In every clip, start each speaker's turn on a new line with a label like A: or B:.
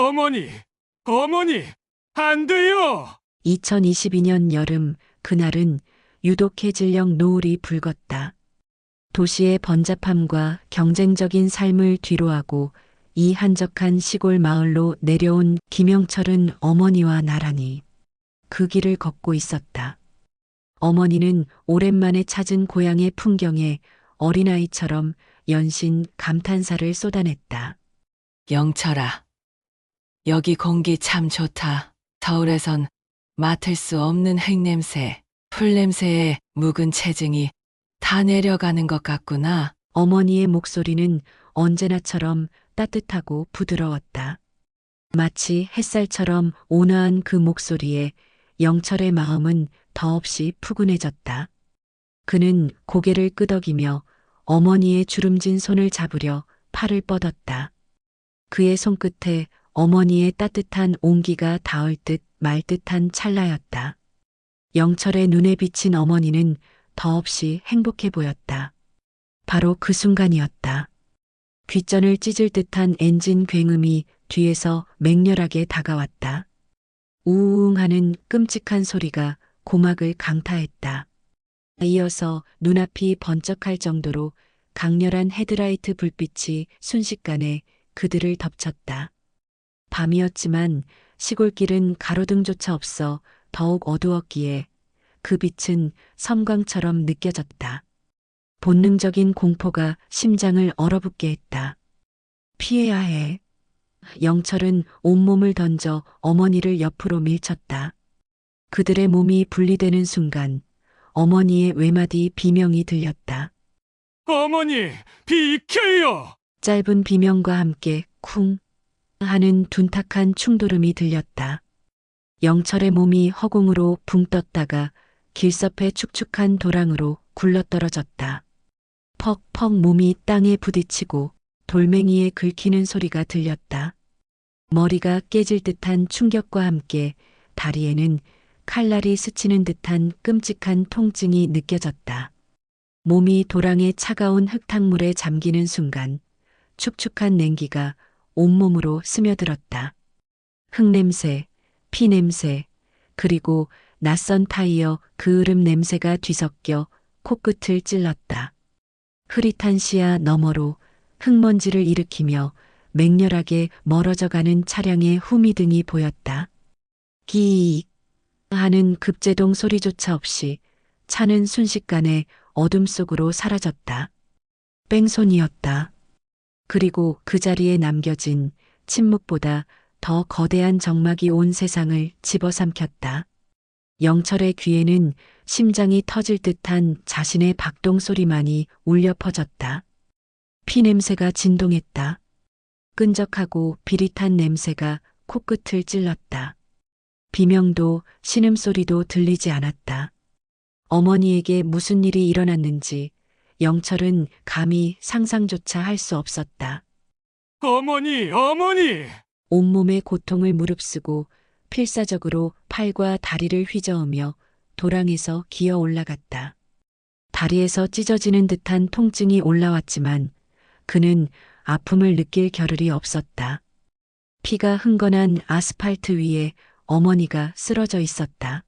A: 어머니, 어머니, 안 돼요!
B: 2022년 여름, 그날은 유독 해질녘 노을이 붉었다. 도시의 번잡함과 경쟁적인 삶을 뒤로하고 이 한적한 시골 마을로 내려온 김영철은 어머니와 나란히 그 길을 걷고 있었다. 어머니는 오랜만에 찾은 고향의 풍경에 어린아이처럼 연신 감탄사를 쏟아냈다.
C: 영철아, 여기 공기 참 좋다. 서울에선 맡을 수 없는 흙냄새, 풀냄새에 묵은 체증이 다 내려가는 것 같구나.
B: 어머니의 목소리는 언제나처럼 따뜻하고 부드러웠다. 마치 햇살처럼 온화한 그 목소리에 영철의 마음은 더없이 푸근해졌다. 그는 고개를 끄덕이며 어머니의 주름진 손을 잡으려 팔을 뻗었다. 그의 손끝에 어머니의 따뜻한 온기가 닿을 듯 말 듯한 찰나였다. 영철의 눈에 비친 어머니는 더없이 행복해 보였다. 바로 그 순간이었다. 귓전을 찢을 듯한 엔진 굉음이 뒤에서 맹렬하게 다가왔다. 우웅 하는 끔찍한 소리가 고막을 강타했다. 이어서 눈앞이 번쩍할 정도로 강렬한 헤드라이트 불빛이 순식간에 그들을 덮쳤다. 밤이었지만 시골길은 가로등조차 없어 더욱 어두웠기에 그 빛은 섬광처럼 느껴졌다. 본능적인 공포가 심장을 얼어붙게 했다. 피해야 해. 영철은 온몸을 던져 어머니를 옆으로 밀쳤다. 그들의 몸이 분리되는 순간 어머니의 외마디 비명이 들렸다.
A: 어머니, 비켜요!
B: 짧은 비명과 함께 쿵 하는 둔탁한 충돌음이 들렸다. 영철의 몸이 허공으로 붕 떴다가 길섭의 축축한 도랑으로 굴러떨어졌다. 퍽퍽 몸이 땅에 부딪히고 돌멩이에 긁히는 소리가 들렸다. 머리가 깨질 듯한 충격과 함께 다리에는 칼날이 스치는 듯한 끔찍한 통증이 느껴졌다. 몸이 도랑의 차가운 흙탕물에 잠기는 순간 축축한 냉기가 온몸으로 스며들었다. 흙냄새, 피냄새, 그리고 낯선 타이어 그을음 냄새가 뒤섞여 코끝을 찔렀다. 흐릿한 시야 너머로 흙먼지를 일으키며 맹렬하게 멀어져가는 차량의 후미등이 보였다. 기익 하는 급제동 소리조차 없이 차는 순식간에 어둠 속으로 사라졌다. 뺑소니였다. 그리고 그 자리에 남겨진 침묵보다 더 거대한 정막이 온 세상을 집어삼켰다. 영철의 귀에는 심장이 터질 듯한 자신의 박동 소리만이 울려 퍼졌다. 피냄새가 진동했다. 끈적하고 비릿한 냄새가 코끝을 찔렀다. 비명도 신음소리도 들리지 않았다. 어머니에게 무슨 일이 일어났는지 영철은 감히 상상조차 할 수 없었다.
A: 어머니, 어머니!
B: 온몸의 고통을 무릅쓰고 필사적으로 팔과 다리를 휘저으며 도랑에서 기어 올라갔다. 다리에서 찢어지는 듯한 통증이 올라왔지만 그는 아픔을 느낄 겨를이 없었다. 피가 흥건한 아스팔트 위에 어머니가 쓰러져 있었다.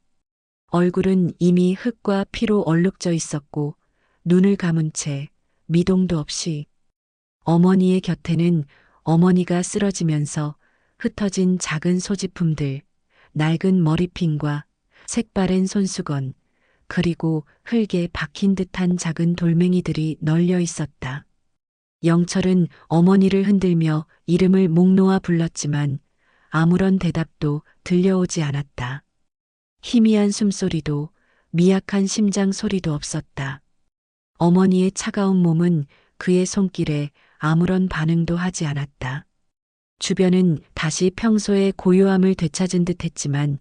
B: 얼굴은 이미 흙과 피로 얼룩져 있었고 눈을 감은 채 미동도 없이 어머니의 곁에는 어머니가 쓰러지면서 흩어진 작은 소지품들, 낡은 머리핀과 색바랜 손수건, 그리고 흙에 박힌 듯한 작은 돌멩이들이 널려 있었다. 영철은 어머니를 흔들며 이름을 목 놓아 불렀지만 아무런 대답도 들려오지 않았다. 희미한 숨소리도 미약한 심장 소리도 없었다. 어머니의 차가운 몸은 그의 손길에 아무런 반응도 하지 않았다. 주변은 다시 평소의 고요함을 되찾은 듯 했지만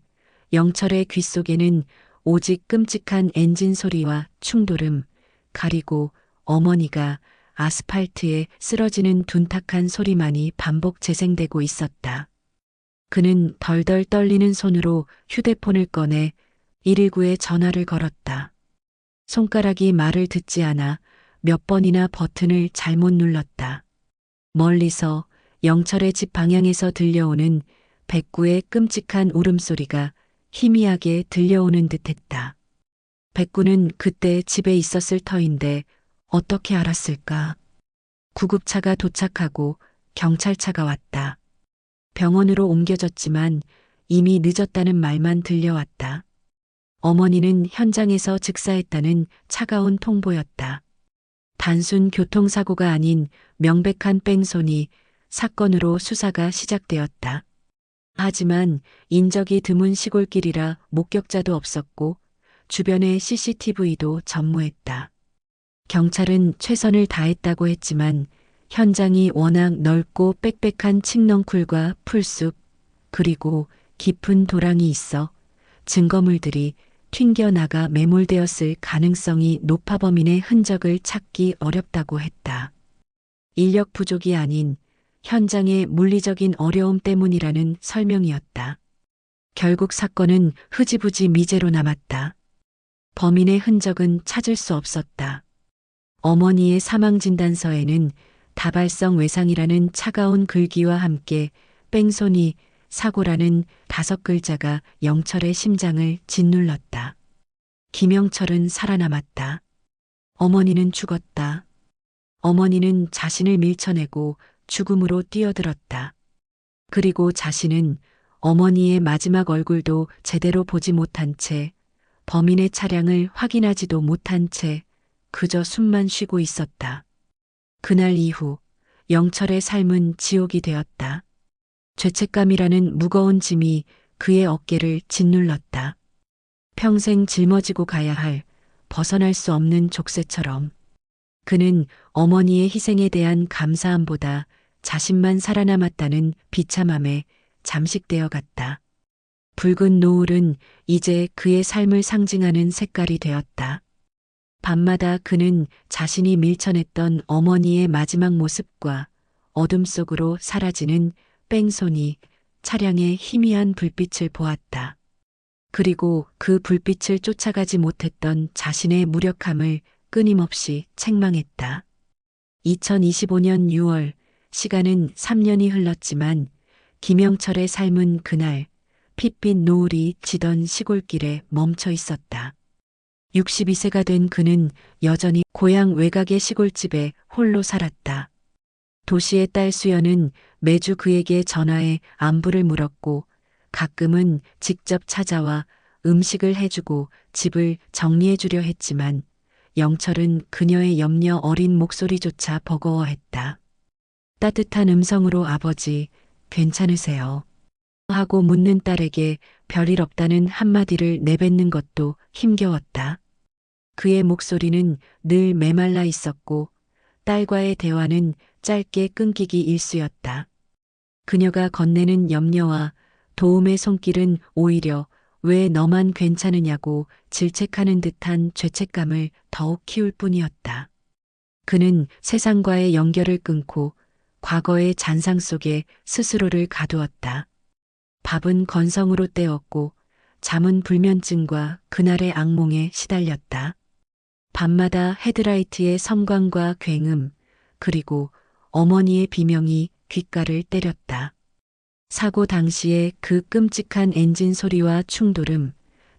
B: 영철의 귓속에는 오직 끔찍한 엔진 소리와 충돌음, 가리고 어머니가 아스팔트에 쓰러지는 둔탁한 소리만이 반복 재생되고 있었다. 그는 덜덜 떨리는 손으로 휴대폰을 꺼내 119에 전화를 걸었다. 손가락이 말을 듣지 않아 몇 번이나 버튼을 잘못 눌렀다. 멀리서 영철의 집 방향에서 들려오는 백구의 끔찍한 울음소리가 희미하게 들려오는 듯했다. 백구는 그때 집에 있었을 터인데 어떻게 알았을까? 구급차가 도착하고 경찰차가 왔다. 병원으로 옮겨졌지만 이미 늦었다는 말만 들려왔다. 어머니는 현장에서 즉사했다는 차가운 통보였다. 단순 교통사고가 아닌 명백한 뺑소니 사건으로 수사가 시작되었다. 하지만 인적이 드문 시골길이라 목격자도 없었고 주변에 CCTV도 전무했다. 경찰은 최선을 다했다고 했지만 현장이 워낙 넓고 빽빽한 칡넝쿨과 풀숲 그리고 깊은 도랑이 있어 증거물들이 튕겨나가 매몰되었을 가능성이 높아 범인의 흔적을 찾기 어렵다고 했다. 인력 부족이 아닌 현장의 물리적인 어려움 때문이라는 설명이었다. 결국 사건은 흐지부지 미제로 남았다. 범인의 흔적은 찾을 수 없었다. 어머니의 사망진단서에는 다발성 외상이라는 차가운 글귀와 함께 뺑소니, 사고라는 5글자가 영철의 심장을 짓눌렀다. 김영철은 살아남았다. 어머니는 죽었다. 어머니는 자신을 밀쳐내고 죽음으로 뛰어들었다. 그리고 자신은 어머니의 마지막 얼굴도 제대로 보지 못한 채 범인의 차량을 확인하지도 못한 채 그저 숨만 쉬고 있었다. 그날 이후 영철의 삶은 지옥이 되었다. 죄책감이라는 무거운 짐이 그의 어깨를 짓눌렀다. 평생 짊어지고 가야 할 벗어날 수 없는 족쇄처럼 그는 어머니의 희생에 대한 감사함보다 자신만 살아남았다는 비참함에 잠식되어 갔다. 붉은 노을은 이제 그의 삶을 상징하는 색깔이 되었다. 밤마다 그는 자신이 밀쳐냈던 어머니의 마지막 모습과 어둠 속으로 사라지는 뺑소니, 차량의 희미한 불빛을 보았다. 그리고 그 불빛을 쫓아가지 못했던 자신의 무력함을 끊임없이 책망했다. 2025년 6월, 시간은 3년이 흘렀지만 김영철의 삶은 그날 핏빛 노을이 지던 시골길에 멈춰 있었다. 62세가 된 그는 여전히 고향 외곽의 시골집에 홀로 살았다. 도시의 딸 수연은 매주 그에게 전화해 안부를 물었고 가끔은 직접 찾아와 음식을 해주고 집을 정리해주려 했지만 영철은 그녀의 염려 어린 목소리조차 버거워했다. 따뜻한 음성으로 아버지, 괜찮으세요? 하고 묻는 딸에게 별일 없다는 한마디를 내뱉는 것도 힘겨웠다. 그의 목소리는 늘 메말라 있었고 딸과의 대화는 짧게 끊기기 일쑤였다. 그녀가 건네는 염려와 도움의 손길은 오히려 왜 너만 괜찮으냐고 질책하는 듯한 죄책감을 더욱 키울 뿐이었다. 그는 세상과의 연결을 끊고 과거의 잔상 속에 스스로를 가두었다. 밥은 건성으로 때웠고 잠은 불면증과 그날의 악몽에 시달렸다. 밤마다 헤드라이트의 섬광과 굉음, 그리고 어머니의 비명이 귓가를 때렸다. 사고 당시의 그 끔찍한 엔진 소리와 충돌음,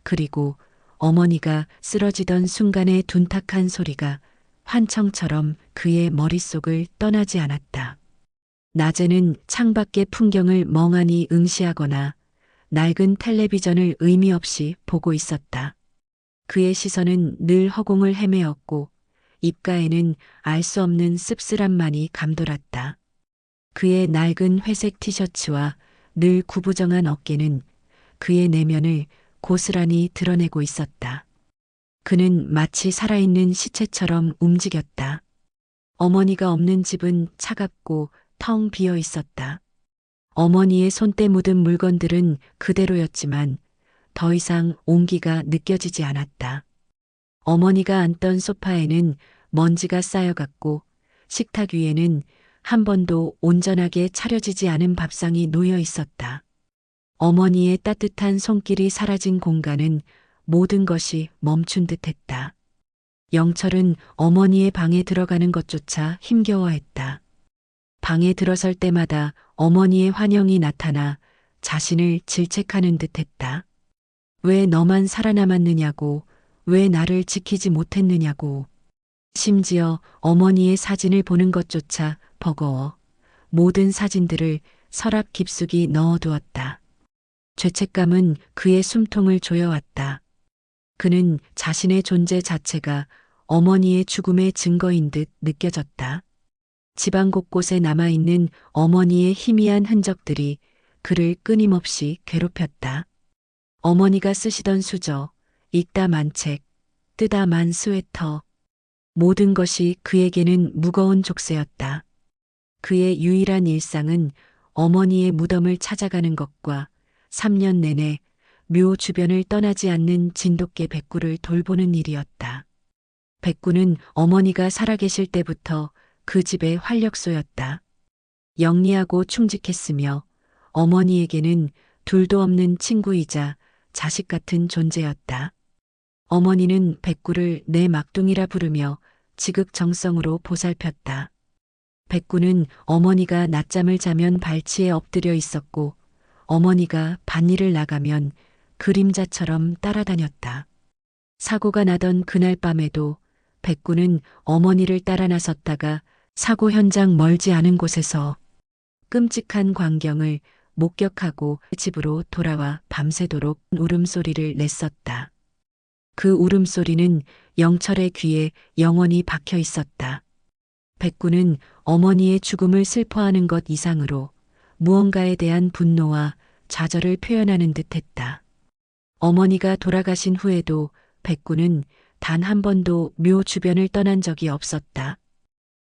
B: 그리고 어머니가 쓰러지던 순간의 둔탁한 소리가 환청처럼 그의 머릿속을 떠나지 않았다. 낮에는 창밖의 풍경을 멍하니 응시하거나 낡은 텔레비전을 의미 없이 보고 있었다. 그의 시선은 늘 허공을 헤매었고 입가에는 알 수 없는 씁쓸함만이 감돌았다. 그의 낡은 회색 티셔츠와 늘 구부정한 어깨는 그의 내면을 고스란히 드러내고 있었다. 그는 마치 살아있는 시체처럼 움직였다. 어머니가 없는 집은 차갑고 텅 비어 있었다. 어머니의 손때 묻은 물건들은 그대로였지만 더 이상 온기가 느껴지지 않았다. 어머니가 앉던 소파에는 먼지가 쌓여갔고 식탁 위에는 한 번도 온전하게 차려지지 않은 밥상이 놓여 있었다. 어머니의 따뜻한 손길이 사라진 공간은 모든 것이 멈춘 듯했다. 영철은 어머니의 방에 들어가는 것조차 힘겨워했다. 방에 들어설 때마다 어머니의 환영이 나타나 자신을 질책하는 듯했다. 왜 너만 살아남았느냐고, 왜 나를 지키지 못했느냐고. 심지어 어머니의 사진을 보는 것조차 버거워 모든 사진들을 서랍 깊숙이 넣어두었다. 죄책감은 그의 숨통을 조여왔다. 그는 자신의 존재 자체가 어머니의 죽음의 증거인 듯 느껴졌다. 집안 곳곳에 남아있는 어머니의 희미한 흔적들이 그를 끊임없이 괴롭혔다. 어머니가 쓰시던 수저, 읽다 만 책, 뜨다 만 스웨터, 모든 것이 그에게는 무거운 족쇄였다. 그의 유일한 일상은 어머니의 무덤을 찾아가는 것과 3년 내내 묘 주변을 떠나지 않는 진돗개 백구를 돌보는 일이었다. 백구는 어머니가 살아계실 때부터 그 집의 활력소였다. 영리하고 충직했으며 어머니에게는 둘도 없는 친구이자 자식 같은 존재였다. 어머니는 백구를 내 막둥이라 부르며 지극정성으로 보살폈다. 백구는 어머니가 낮잠을 자면 발치에 엎드려 있었고 어머니가 밭일을 나가면 그림자처럼 따라다녔다. 사고가 나던 그날 밤에도 백구는 어머니를 따라 나섰다가 사고 현장 멀지 않은 곳에서 끔찍한 광경을 목격하고 집으로 돌아와 밤새도록 울음소리를 냈었다. 그 울음소리는 영철의 귀에 영원히 박혀 있었다. 백구는 어머니의 죽음을 슬퍼하는 것 이상으로 무언가에 대한 분노와 좌절을 표현하는 듯했다. 어머니가 돌아가신 후에도 백구는 단 한 번도 묘 주변을 떠난 적이 없었다.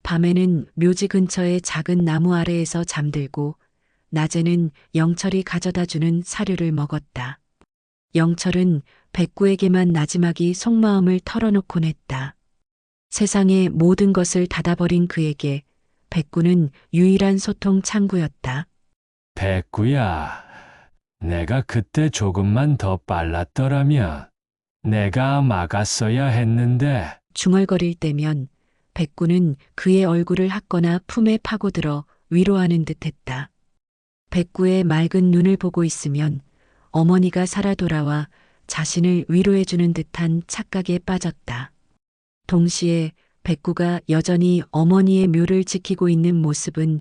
B: 밤에는 묘지 근처의 작은 나무 아래에서 잠들고 낮에는 영철이 가져다주는 사료를 먹었다. 영철은 백구에게만 나지막이 속마음을 털어놓곤 했다. 세상의 모든 것을 닫아버린 그에게 백구는 유일한 소통 창구였다.
D: 백구야, 내가 그때 조금만 더 빨랐더라면 내가 막았어야 했는데.
B: 중얼거릴 때면 백구는 그의 얼굴을 핥거나 품에 파고들어 위로하는 듯했다. 백구의 맑은 눈을 보고 있으면 어머니가 살아 돌아와 자신을 위로해주는 듯한 착각에 빠졌다. 동시에 백구가 여전히 어머니의 묘를 지키고 있는 모습은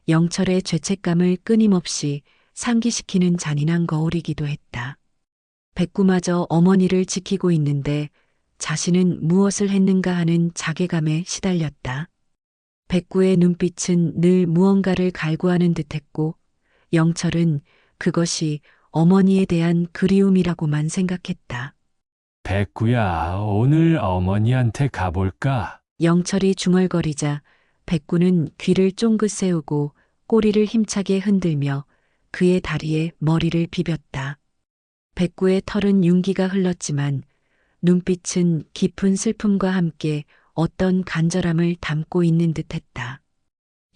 B: 영철의 죄책감을 끊임없이 상기시키는 잔인한 거울이기도 했다. 백구마저 어머니를 지키고 있는데 자신은 무엇을 했는가 하는 자괴감에 시달렸다. 백구의 눈빛은 늘 무언가를 갈구하는 듯했고 영철은 그것이 어머니에 대한 그리움이라고만 생각했다.
D: 백구야, 오늘 어머니한테 가볼까?
B: 영철이 중얼거리자 백구는 귀를 쫑긋 세우고 꼬리를 힘차게 흔들며 그의 다리에 머리를 비볐다. 백구의 털은 윤기가 흘렀지만 눈빛은 깊은 슬픔과 함께 어떤 간절함을 담고 있는 듯했다.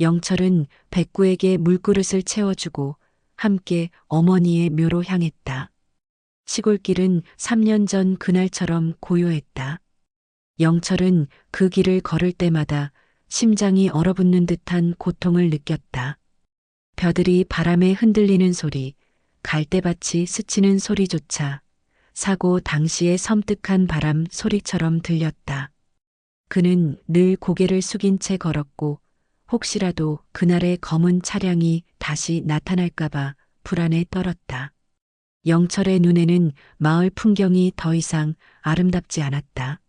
B: 영철은 백구에게 물그릇을 채워주고 함께 어머니의 묘로 향했다. 시골길은 3년 전 그날처럼 고요했다. 영철은 그 길을 걸을 때마다 심장이 얼어붙는 듯한 고통을 느꼈다. 벼들이 바람에 흔들리는 소리, 갈대밭이 스치는 소리조차 사고 당시의 섬뜩한 바람 소리처럼 들렸다. 그는 늘 고개를 숙인 채 걸었고 혹시라도 그날의 검은 차량이 다시 나타날까봐 불안에 떨었다. 영철의 눈에는 마을 풍경이 더 이상 아름답지 않았다.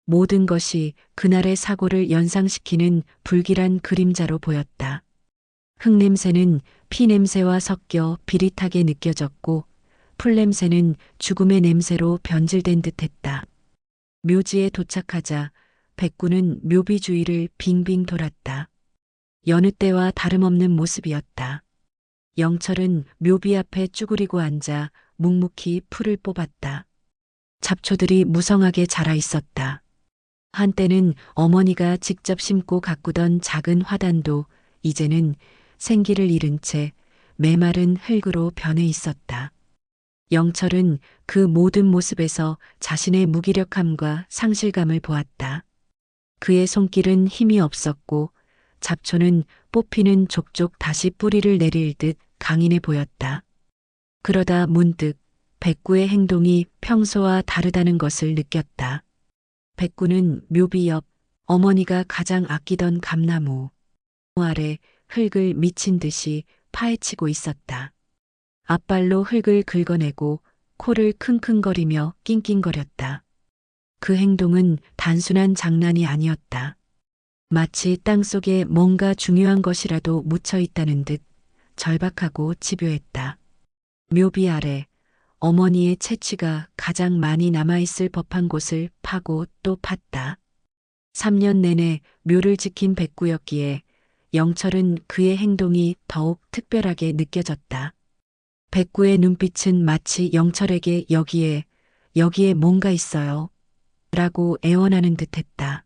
B: 모든 것이 그날의 사고를 연상시키는 불길한 그림자로 보였다. 흙냄새는 피냄새와 섞여 비릿하게 느껴졌고 풀냄새는 죽음의 냄새로 변질된 듯했다. 묘지에 도착하자 백구는 묘비 주위를 빙빙 돌았다. 여느 때와 다름없는 모습이었다. 영철은 묘비 앞에 쭈그리고 앉아 묵묵히 풀을 뽑았다. 잡초들이 무성하게 자라 있었다. 한때는 어머니가 직접 심고 가꾸던 작은 화단도 이제는 생기를 잃은 채 메마른 흙으로 변해 있었다. 영철은 그 모든 모습에서 자신의 무기력함과 상실감을 보았다. 그의 손길은 힘이 없었고 잡초는 뽑히는 족족 다시 뿌리를 내릴 듯 강인해 보였다. 그러다 문득 백구의 행동이 평소와 다르다는 것을 느꼈다. 백구는 묘비 옆 어머니가 가장 아끼던 감나무 아래 흙을 미친 듯이 파헤치고 있었다. 앞발로 흙을 긁어내고 코를 킁킁거리며 낑낑거렸다. 그 행동은 단순한 장난이 아니었다. 마치 땅속에 뭔가 중요한 것이라도 묻혀 있다는 듯 절박하고 집요했다. 묘비 아래 어머니의 채취가 가장 많이 남아있을 법한 곳을 파고 또 팠다. 3년 내내 묘를 지킨 백구였기에 영철은 그의 행동이 더욱 특별하게 느껴졌다. 백구의 눈빛은 마치 영철에게 여기에 뭔가 있어요. 라고 애원하는 듯했다.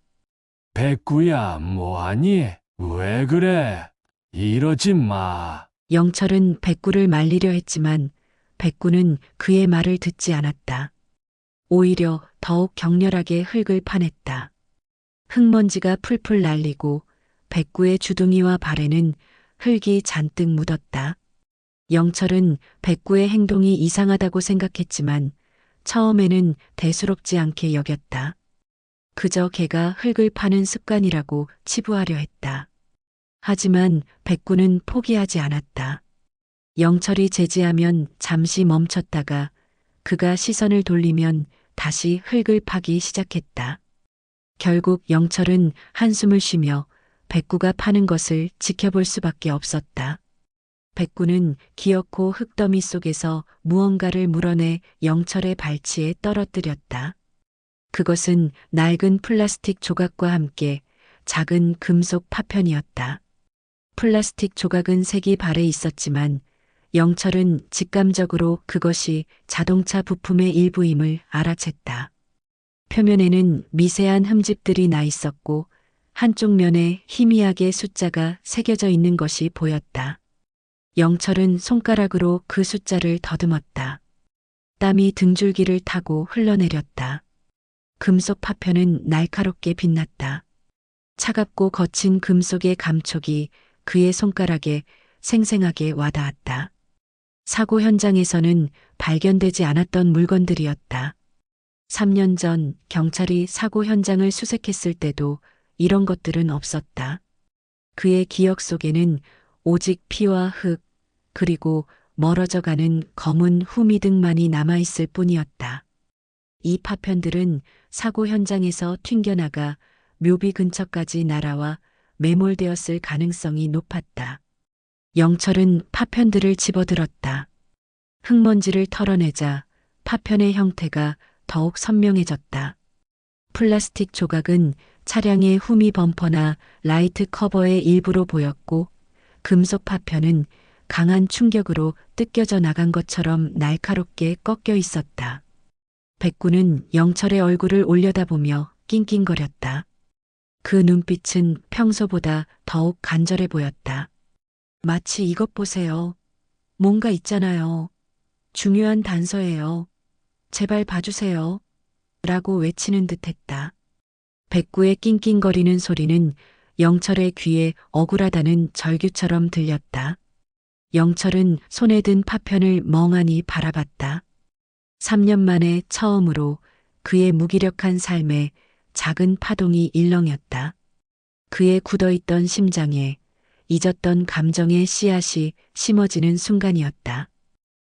D: 백구야, 뭐하니? 왜 그래? 이러지 마.
B: 영철은 백구를 말리려 했지만 백구는 그의 말을 듣지 않았다. 오히려 더욱 격렬하게 흙을 파냈다. 흙먼지가 풀풀 날리고 백구의 주둥이와 발에는 흙이 잔뜩 묻었다. 영철은 백구의 행동이 이상하다고 생각했지만 처음에는 대수롭지 않게 여겼다. 그저 걔가 흙을 파는 습관이라고 치부하려 했다. 하지만 백구는 포기하지 않았다. 영철이 제지하면 잠시 멈췄다가 그가 시선을 돌리면 다시 흙을 파기 시작했다. 결국 영철은 한숨을 쉬며 백구가 파는 것을 지켜볼 수밖에 없었다. 백구는 기어코 흙더미 속에서 무언가를 물어내 영철의 발치에 떨어뜨렸다. 그것은 낡은 플라스틱 조각과 함께 작은 금속 파편이었다. 플라스틱 조각은 색이 발에 있었지만 영철은 직감적으로 그것이 자동차 부품의 일부임을 알아챘다. 표면에는 미세한 흠집들이 나 있었고 한쪽 면에 희미하게 숫자가 새겨져 있는 것이 보였다. 영철은 손가락으로 그 숫자를 더듬었다. 땀이 등줄기를 타고 흘러내렸다. 금속 파편은 날카롭게 빛났다. 차갑고 거친 금속의 감촉이 그의 손가락에 생생하게 와닿았다. 사고 현장에서는 발견되지 않았던 물건들이었다. 3년 전 경찰이 사고 현장을 수색했을 때도 이런 것들은 없었다. 그의 기억 속에는 오직 피와 흙, 그리고 멀어져가는 검은 후미 등만이 남아있을 뿐이었다. 이 파편들은 사고 현장에서 튕겨나가 묘비 근처까지 날아와 매몰되었을 가능성이 높았다. 영철은 파편들을 집어들었다. 흙먼지를 털어내자 파편의 형태가 더욱 선명해졌다. 플라스틱 조각은 차량의 후미 범퍼나 라이트 커버의 일부로 보였고 금속 파편은 강한 충격으로 뜯겨져 나간 것처럼 날카롭게 꺾여 있었다. 백구는 영철의 얼굴을 올려다보며 낑낑거렸다. 그 눈빛은 평소보다 더욱 간절해 보였다. 마치 이것 보세요. 뭔가 있잖아요. 중요한 단서예요. 제발 봐주세요. 라고 외치는 듯했다. 백구의 낑낑거리는 소리는 영철의 귀에 억울하다는 절규처럼 들렸다. 영철은 손에 든 파편을 멍하니 바라봤다. 3년 만에 처음으로 그의 무기력한 삶에 작은 파동이 일렁였다. 그의 굳어있던 심장에 잊었던 감정의 씨앗이 심어지는 순간이었다.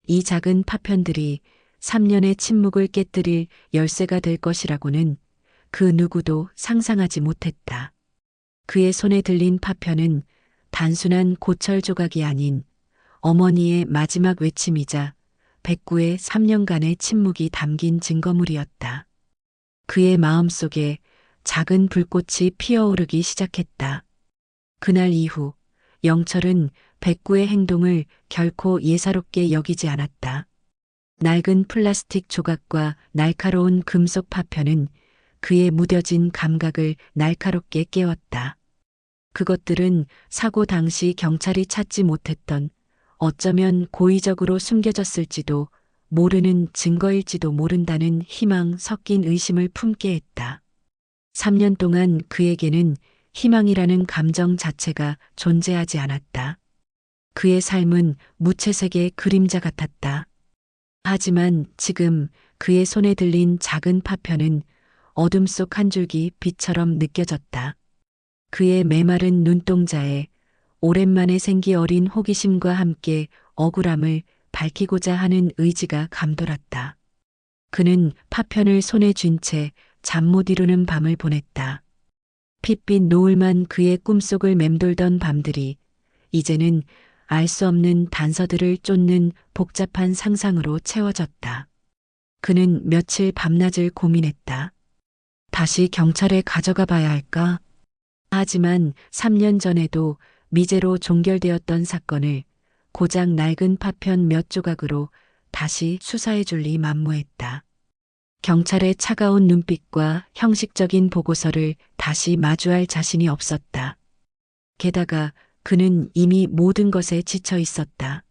B: 이 작은 파편들이 3년의 침묵을 깨뜨릴 열쇠가 될 것이라고는 그 누구도 상상하지 못했다. 그의 손에 들린 파편은 단순한 고철 조각이 아닌 어머니의 마지막 외침이자 백구의 3년간의 침묵이 담긴 증거물이었다. 그의 마음속에 작은 불꽃이 피어오르기 시작했다. 그날 이후 영철은 백구의 행동을 결코 예사롭게 여기지 않았다. 낡은 플라스틱 조각과 날카로운 금속 파편은 그의 무뎌진 감각을 날카롭게 깨웠다. 그것들은 사고 당시 경찰이 찾지 못했던 어쩌면 고의적으로 숨겨졌을지도 모르는 증거일지도 모른다는 희망 섞인 의심을 품게 했다. 3년 동안 그에게는 희망이라는 감정 자체가 존재하지 않았다. 그의 삶은 무채색의 그림자 같았다. 하지만 지금 그의 손에 들린 작은 파편은 어둠 속 한 줄기 빛처럼 느껴졌다. 그의 메마른 눈동자에 오랜만에 생기 어린 호기심과 함께 억울함을 밝히고자 하는 의지가 감돌았다. 그는 파편을 손에 쥔 채 잠 못 이루는 밤을 보냈다. 핏빛 노을만 그의 꿈속을 맴돌던 밤들이 이제는 알 수 없는 단서들을 쫓는 복잡한 상상으로 채워졌다. 그는 며칠 밤낮을 고민했다. 다시 경찰에 가져가 봐야 할까? 하지만 3년 전에도 미제로 종결되었던 사건을 고작 낡은 파편 몇 조각으로 다시 수사해 줄 리 만무했다. 경찰의 차가운 눈빛과 형식적인 보고서를 다시 마주할 자신이 없었다. 게다가 그는 이미 모든 것에 지쳐 있었다.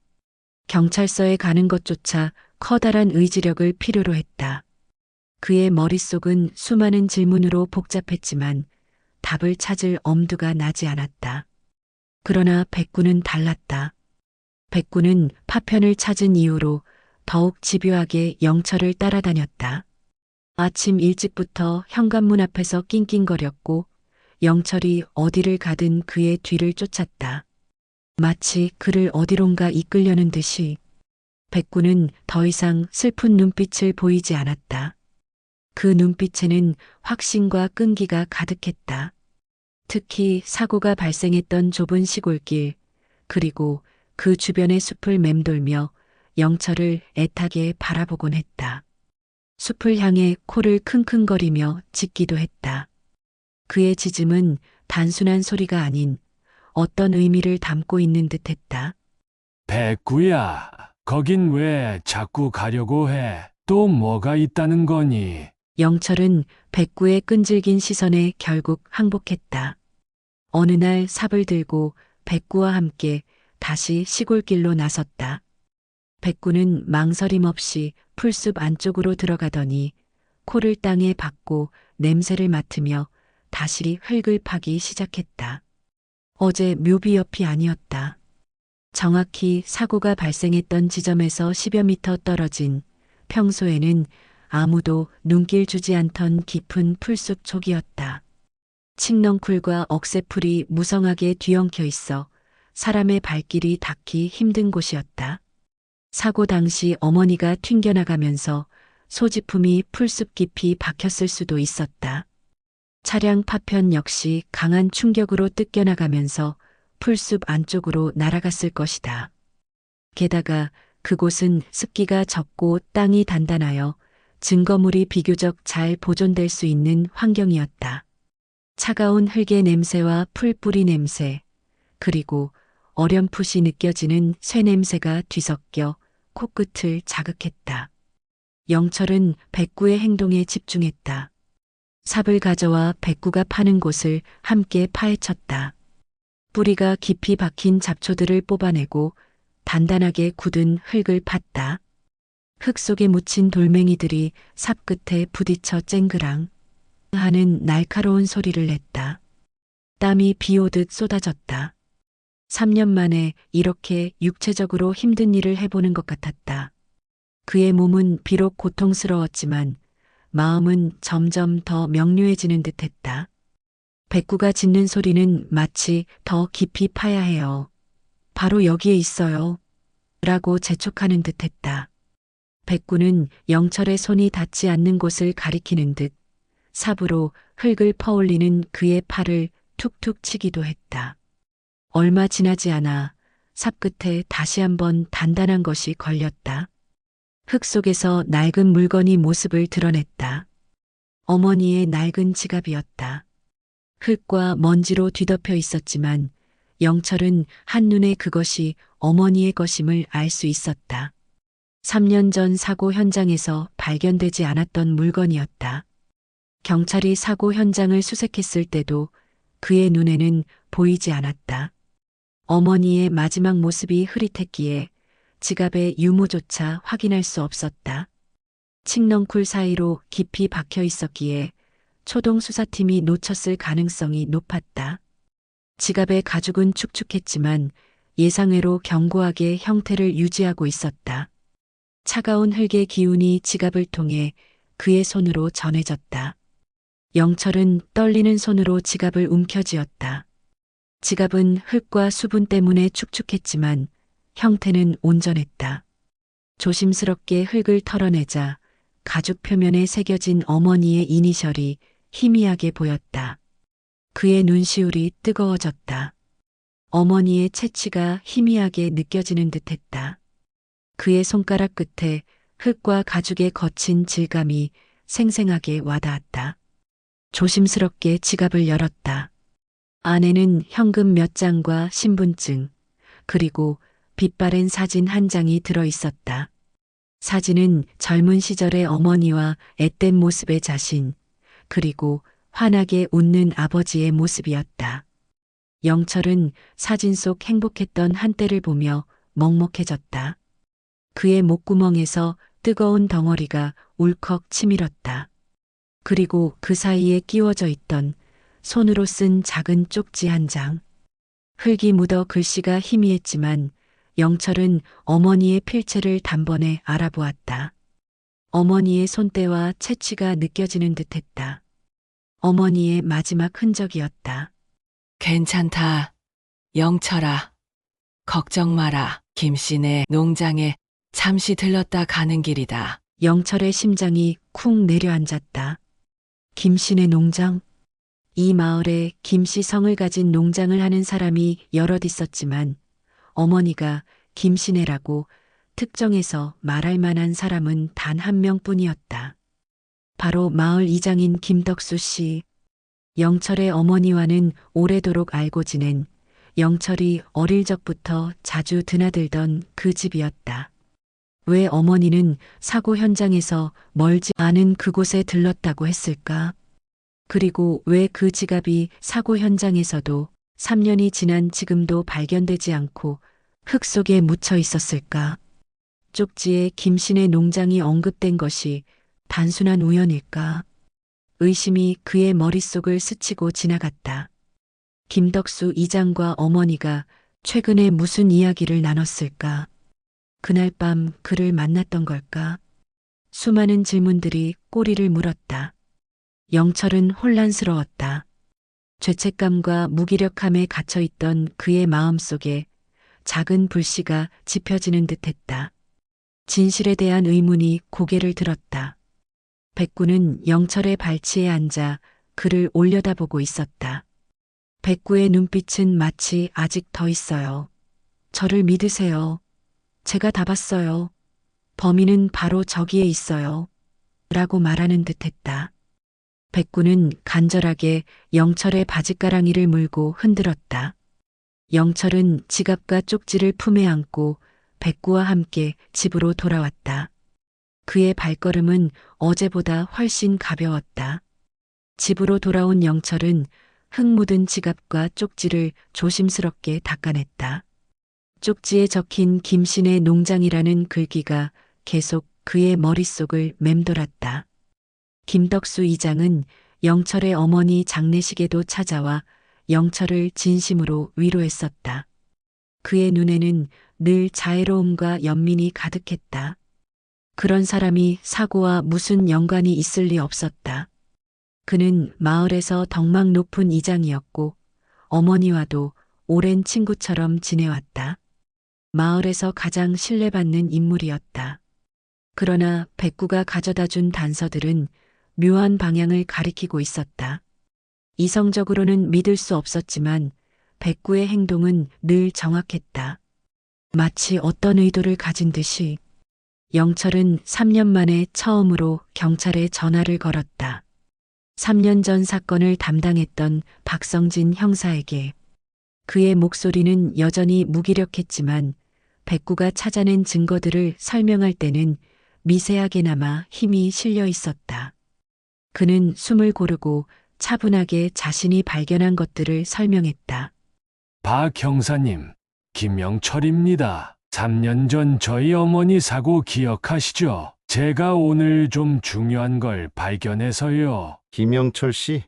B: 경찰서에 가는 것조차 커다란 의지력을 필요로 했다. 그의 머릿속은 수많은 질문으로 복잡했지만 답을 찾을 엄두가 나지 않았다. 그러나 백구는 달랐다. 백구는 파편을 찾은 이후로 더욱 집요하게 영철을 따라다녔다. 아침 일찍부터 현관문 앞에서 낑낑거렸고 영철이 어디를 가든 그의 뒤를 쫓았다. 마치 그를 어디론가 이끌려는 듯이. 백구는 더 이상 슬픈 눈빛을 보이지 않았다. 그 눈빛에는 확신과 끈기가 가득했다. 특히 사고가 발생했던 좁은 시골길, 그리고 그 주변의 숲을 맴돌며 영철을 애타게 바라보곤 했다. 숲을 향해 코를 킁킁거리며 짖기도 했다. 그의 짖음은 단순한 소리가 아닌 어떤 의미를 담고 있는 듯했다.
D: 백구야, 거긴 왜 자꾸 가려고 해? 또 뭐가 있다는 거니?
B: 영철은 백구의 끈질긴 시선에 결국 항복했다. 어느 날 삽을 들고 백구와 함께 다시 시골길로 나섰다. 백구는 망설임 없이 풀숲 안쪽으로 들어가더니 코를 땅에 박고 냄새를 맡으며 다시 흙을 파기 시작했다. 어제 묘비 옆이 아니었다. 정확히 사고가 발생했던 지점에서 10여 미터 떨어진 평소에는 아무도 눈길 주지 않던 깊은 풀숲 촉이었다. 칡넝쿨과 억새풀이 무성하게 뒤엉켜 있어 사람의 발길이 닿기 힘든 곳이었다. 사고 당시 어머니가 튕겨나가면서 소지품이 풀숲 깊이 박혔을 수도 있었다. 차량 파편 역시 강한 충격으로 뜯겨나가면서 풀숲 안쪽으로 날아갔을 것이다. 게다가 그곳은 습기가 적고 땅이 단단하여 증거물이 비교적 잘 보존될 수 있는 환경이었다. 차가운 흙의 냄새와 풀뿌리 냄새, 그리고 어렴풋이 느껴지는 쇠 냄새가 뒤섞여 코끝을 자극했다. 영철은 백구의 행동에 집중했다. 삽을 가져와 백구가 파는 곳을 함께 파헤쳤다. 뿌리가 깊이 박힌 잡초들을 뽑아내고 단단하게 굳은 흙을 팠다. 흙 속에 묻힌 돌멩이들이 삽 끝에 부딪혀 쨍그랑 하는 날카로운 소리를 냈다. 땀이 비 오듯 쏟아졌다. 3년 만에 이렇게 육체적으로 힘든 일을 해보는 것 같았다. 그의 몸은 비록 고통스러웠지만 마음은 점점 더 명료해지는 듯했다. 백구가 짖는 소리는 마치 더 깊이 파야 해요. 바로 여기에 있어요. 라고 재촉하는 듯했다. 백구는 영철의 손이 닿지 않는 곳을 가리키는 듯 삽으로 흙을 퍼올리는 그의 팔을 툭툭 치기도 했다. 얼마 지나지 않아 삽 끝에 다시 한번 단단한 것이 걸렸다. 흙 속에서 낡은 물건이 모습을 드러냈다. 어머니의 낡은 지갑이었다. 흙과 먼지로 뒤덮여 있었지만 영철은 한눈에 그것이 어머니의 것임을 알 수 있었다. 3년 전 사고 현장에서 발견되지 않았던 물건이었다. 경찰이 사고 현장을 수색했을 때도 그의 눈에는 보이지 않았다. 어머니의 마지막 모습이 흐릿했기에 지갑의 유무조차 확인할 수 없었다. 칡넝쿨 사이로 깊이 박혀 있었기에 초동 수사팀이 놓쳤을 가능성이 높았다. 지갑의 가죽은 축축했지만 예상외로 견고하게 형태를 유지하고 있었다. 차가운 흙의 기운이 지갑을 통해 그의 손으로 전해졌다. 영철은 떨리는 손으로 지갑을 움켜쥐었다. 지갑은 흙과 수분 때문에 축축했지만 형태는 온전했다. 조심스럽게 흙을 털어내자 가죽 표면에 새겨진 어머니의 이니셜이 희미하게 보였다. 그의 눈시울이 뜨거워졌다. 어머니의 채취가 희미하게 느껴지는 듯했다. 그의 손가락 끝에 흙과 가죽의 거친 질감이 생생하게 와닿았다. 조심스럽게 지갑을 열었다. 안에는 현금 몇 장과 신분증, 그리고 빛바랜 사진 한 장이 들어 있었다. 사진은 젊은 시절의 어머니와 앳된 모습의 자신, 그리고 환하게 웃는 아버지의 모습이었다. 영철은 사진 속 행복했던 한때를 보며 먹먹해졌다. 그의 목구멍에서 뜨거운 덩어리가 울컥 치밀었다. 그리고 그 사이에 끼워져 있던 손으로 쓴 작은 쪽지 한 장. 흙이 묻어 글씨가 희미했지만 영철은 어머니의 필체를 단번에 알아보았다. 어머니의 손때와 채취가 느껴지는 듯했다. 어머니의 마지막 흔적이었다.
C: 괜찮다. 영철아. 걱정 마라. 김씨네 농장에 잠시 들렀다 가는 길이다.
B: 영철의 심장이 쿵 내려앉았다. 김씨네 농장? 이 마을에 김씨 성을 가진 농장을 하는 사람이 여럿 있었지만 어머니가 김씨네라고 특정해서 말할 만한 사람은 단 한 명뿐이었다. 바로 마을 이장인 김덕수 씨. 영철의 어머니와는 오래도록 알고 지낸 영철이 어릴 적부터 자주 드나들던 그 집이었다. 왜 어머니는 사고 현장에서 멀지 않은 그곳에 들렀다고 했을까? 그리고 왜 그 지갑이 사고 현장에서도 3년이 지난 지금도 발견되지 않고 흙 속에 묻혀 있었을까? 쪽지에 김씨네 농장이 언급된 것이 단순한 우연일까? 의심이 그의 머릿속을 스치고 지나갔다. 김덕수 이장과 어머니가 최근에 무슨 이야기를 나눴을까? 그날 밤 그를 만났던 걸까? 수많은 질문들이 꼬리를 물었다. 영철은 혼란스러웠다. 죄책감과 무기력함에 갇혀있던 그의 마음속에 작은 불씨가 지펴지는 듯했다. 진실에 대한 의문이 고개를 들었다. 백구는 영철의 발치에 앉아 그를 올려다보고 있었다. 백구의 눈빛은 마치 아직 더 있어요. 저를 믿으세요. 제가 다 봤어요. 범인은 바로 저기에 있어요. 라고 말하는 듯했다. 백구는 간절하게 영철의 바짓가랑이를 물고 흔들었다. 영철은 지갑과 쪽지를 품에 안고 백구와 함께 집으로 돌아왔다. 그의 발걸음은 어제보다 훨씬 가벼웠다. 집으로 돌아온 영철은 흙 묻은 지갑과 쪽지를 조심스럽게 닦아냈다. 쪽지에 적힌 김씨네 농장이라는 글귀가 계속 그의 머릿속을 맴돌았다. 김덕수 이장은 영철의 어머니 장례식에도 찾아와 영철을 진심으로 위로했었다. 그의 눈에는 늘 자애로움과 연민이 가득했다. 그런 사람이 사고와 무슨 연관이 있을 리 없었다. 그는 마을에서 덕망 높은 이장이었고 어머니와도 오랜 친구처럼 지내왔다. 마을에서 가장 신뢰받는 인물이었다. 그러나 백구가 가져다 준 단서들은 묘한 방향을 가리키고 있었다. 이성적으로는 믿을 수 없었지만 백구의 행동은 늘 정확했다. 마치 어떤 의도를 가진 듯이. 영철은 3년 만에 처음으로 경찰에 전화를 걸었다. 3년 전 사건을 담당했던 박성진 형사에게. 그의 목소리는 여전히 무기력했지만 백구가 찾아낸 증거들을 설명할 때는 미세하게나마 힘이 실려 있었다. 그는 숨을 고르고 차분하게 자신이 발견한 것들을 설명했다.
D: 박 형사님, 김영철입니다. 3년 전 저희 어머니 사고 기억하시죠? 제가 오늘 좀 중요한 걸 발견해서요.
E: 김영철 씨?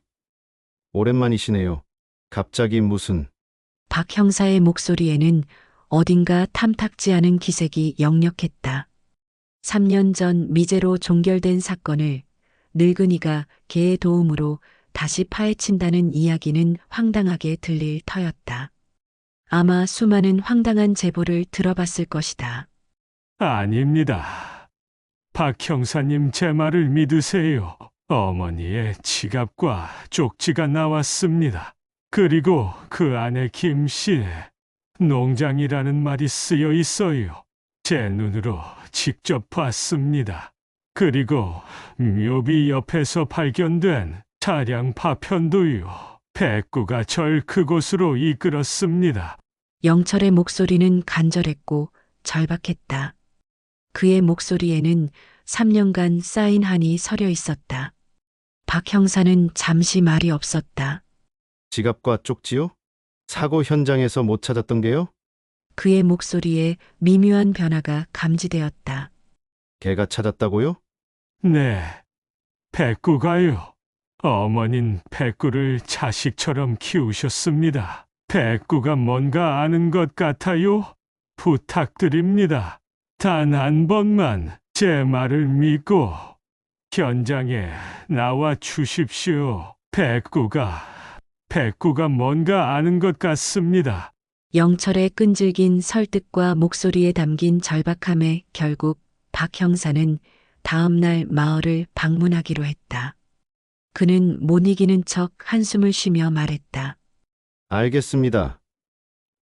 E: 오랜만이시네요. 갑자기 무슨...
B: 박 형사의 목소리에는 어딘가 탐탁지 않은 기색이 역력했다. 3년 전 미제로 종결된 사건을 늙은이가 개의 도움으로 다시 파헤친다는 이야기는 황당하게 들릴 터였다. 아마 수많은 황당한 제보를 들어봤을 것이다.
A: 아닙니다. 박 형사님 제 말을 믿으세요. 어머니의 지갑과 쪽지가 나왔습니다. 그리고 그 안에 김씨의 농장이라는 말이 쓰여 있어요. 제 눈으로 직접 봤습니다. 그리고 묘비 옆에서 발견된 차량 파편도요. 백구가 절 그곳으로 이끌었습니다.
B: 영철의 목소리는 간절했고 절박했다. 그의 목소리에는 3년간 쌓인 한이 서려 있었다. 박 형사는 잠시 말이 없었다.
E: 지갑과 쪽지요? 사고 현장에서 못 찾았던 게요?
B: 그의 목소리에 미묘한 변화가 감지되었다.
E: 걔가 찾았다고요?
A: 네, 백구가요. 어머닌 백구를 자식처럼 키우셨습니다. 백구가 뭔가 아는 것 같아요. 부탁드립니다. 단 한 번만 제 말을 믿고 현장에 나와 주십시오. 백구가 뭔가 아는 것 같습니다.
B: 영철의 끈질긴 설득과 목소리에 담긴 절박함에 결국 박 형사는 다음 날 마을을 방문하기로 했다. 그는 못 이기는 척 한숨을 쉬며 말했다.
E: 알겠습니다.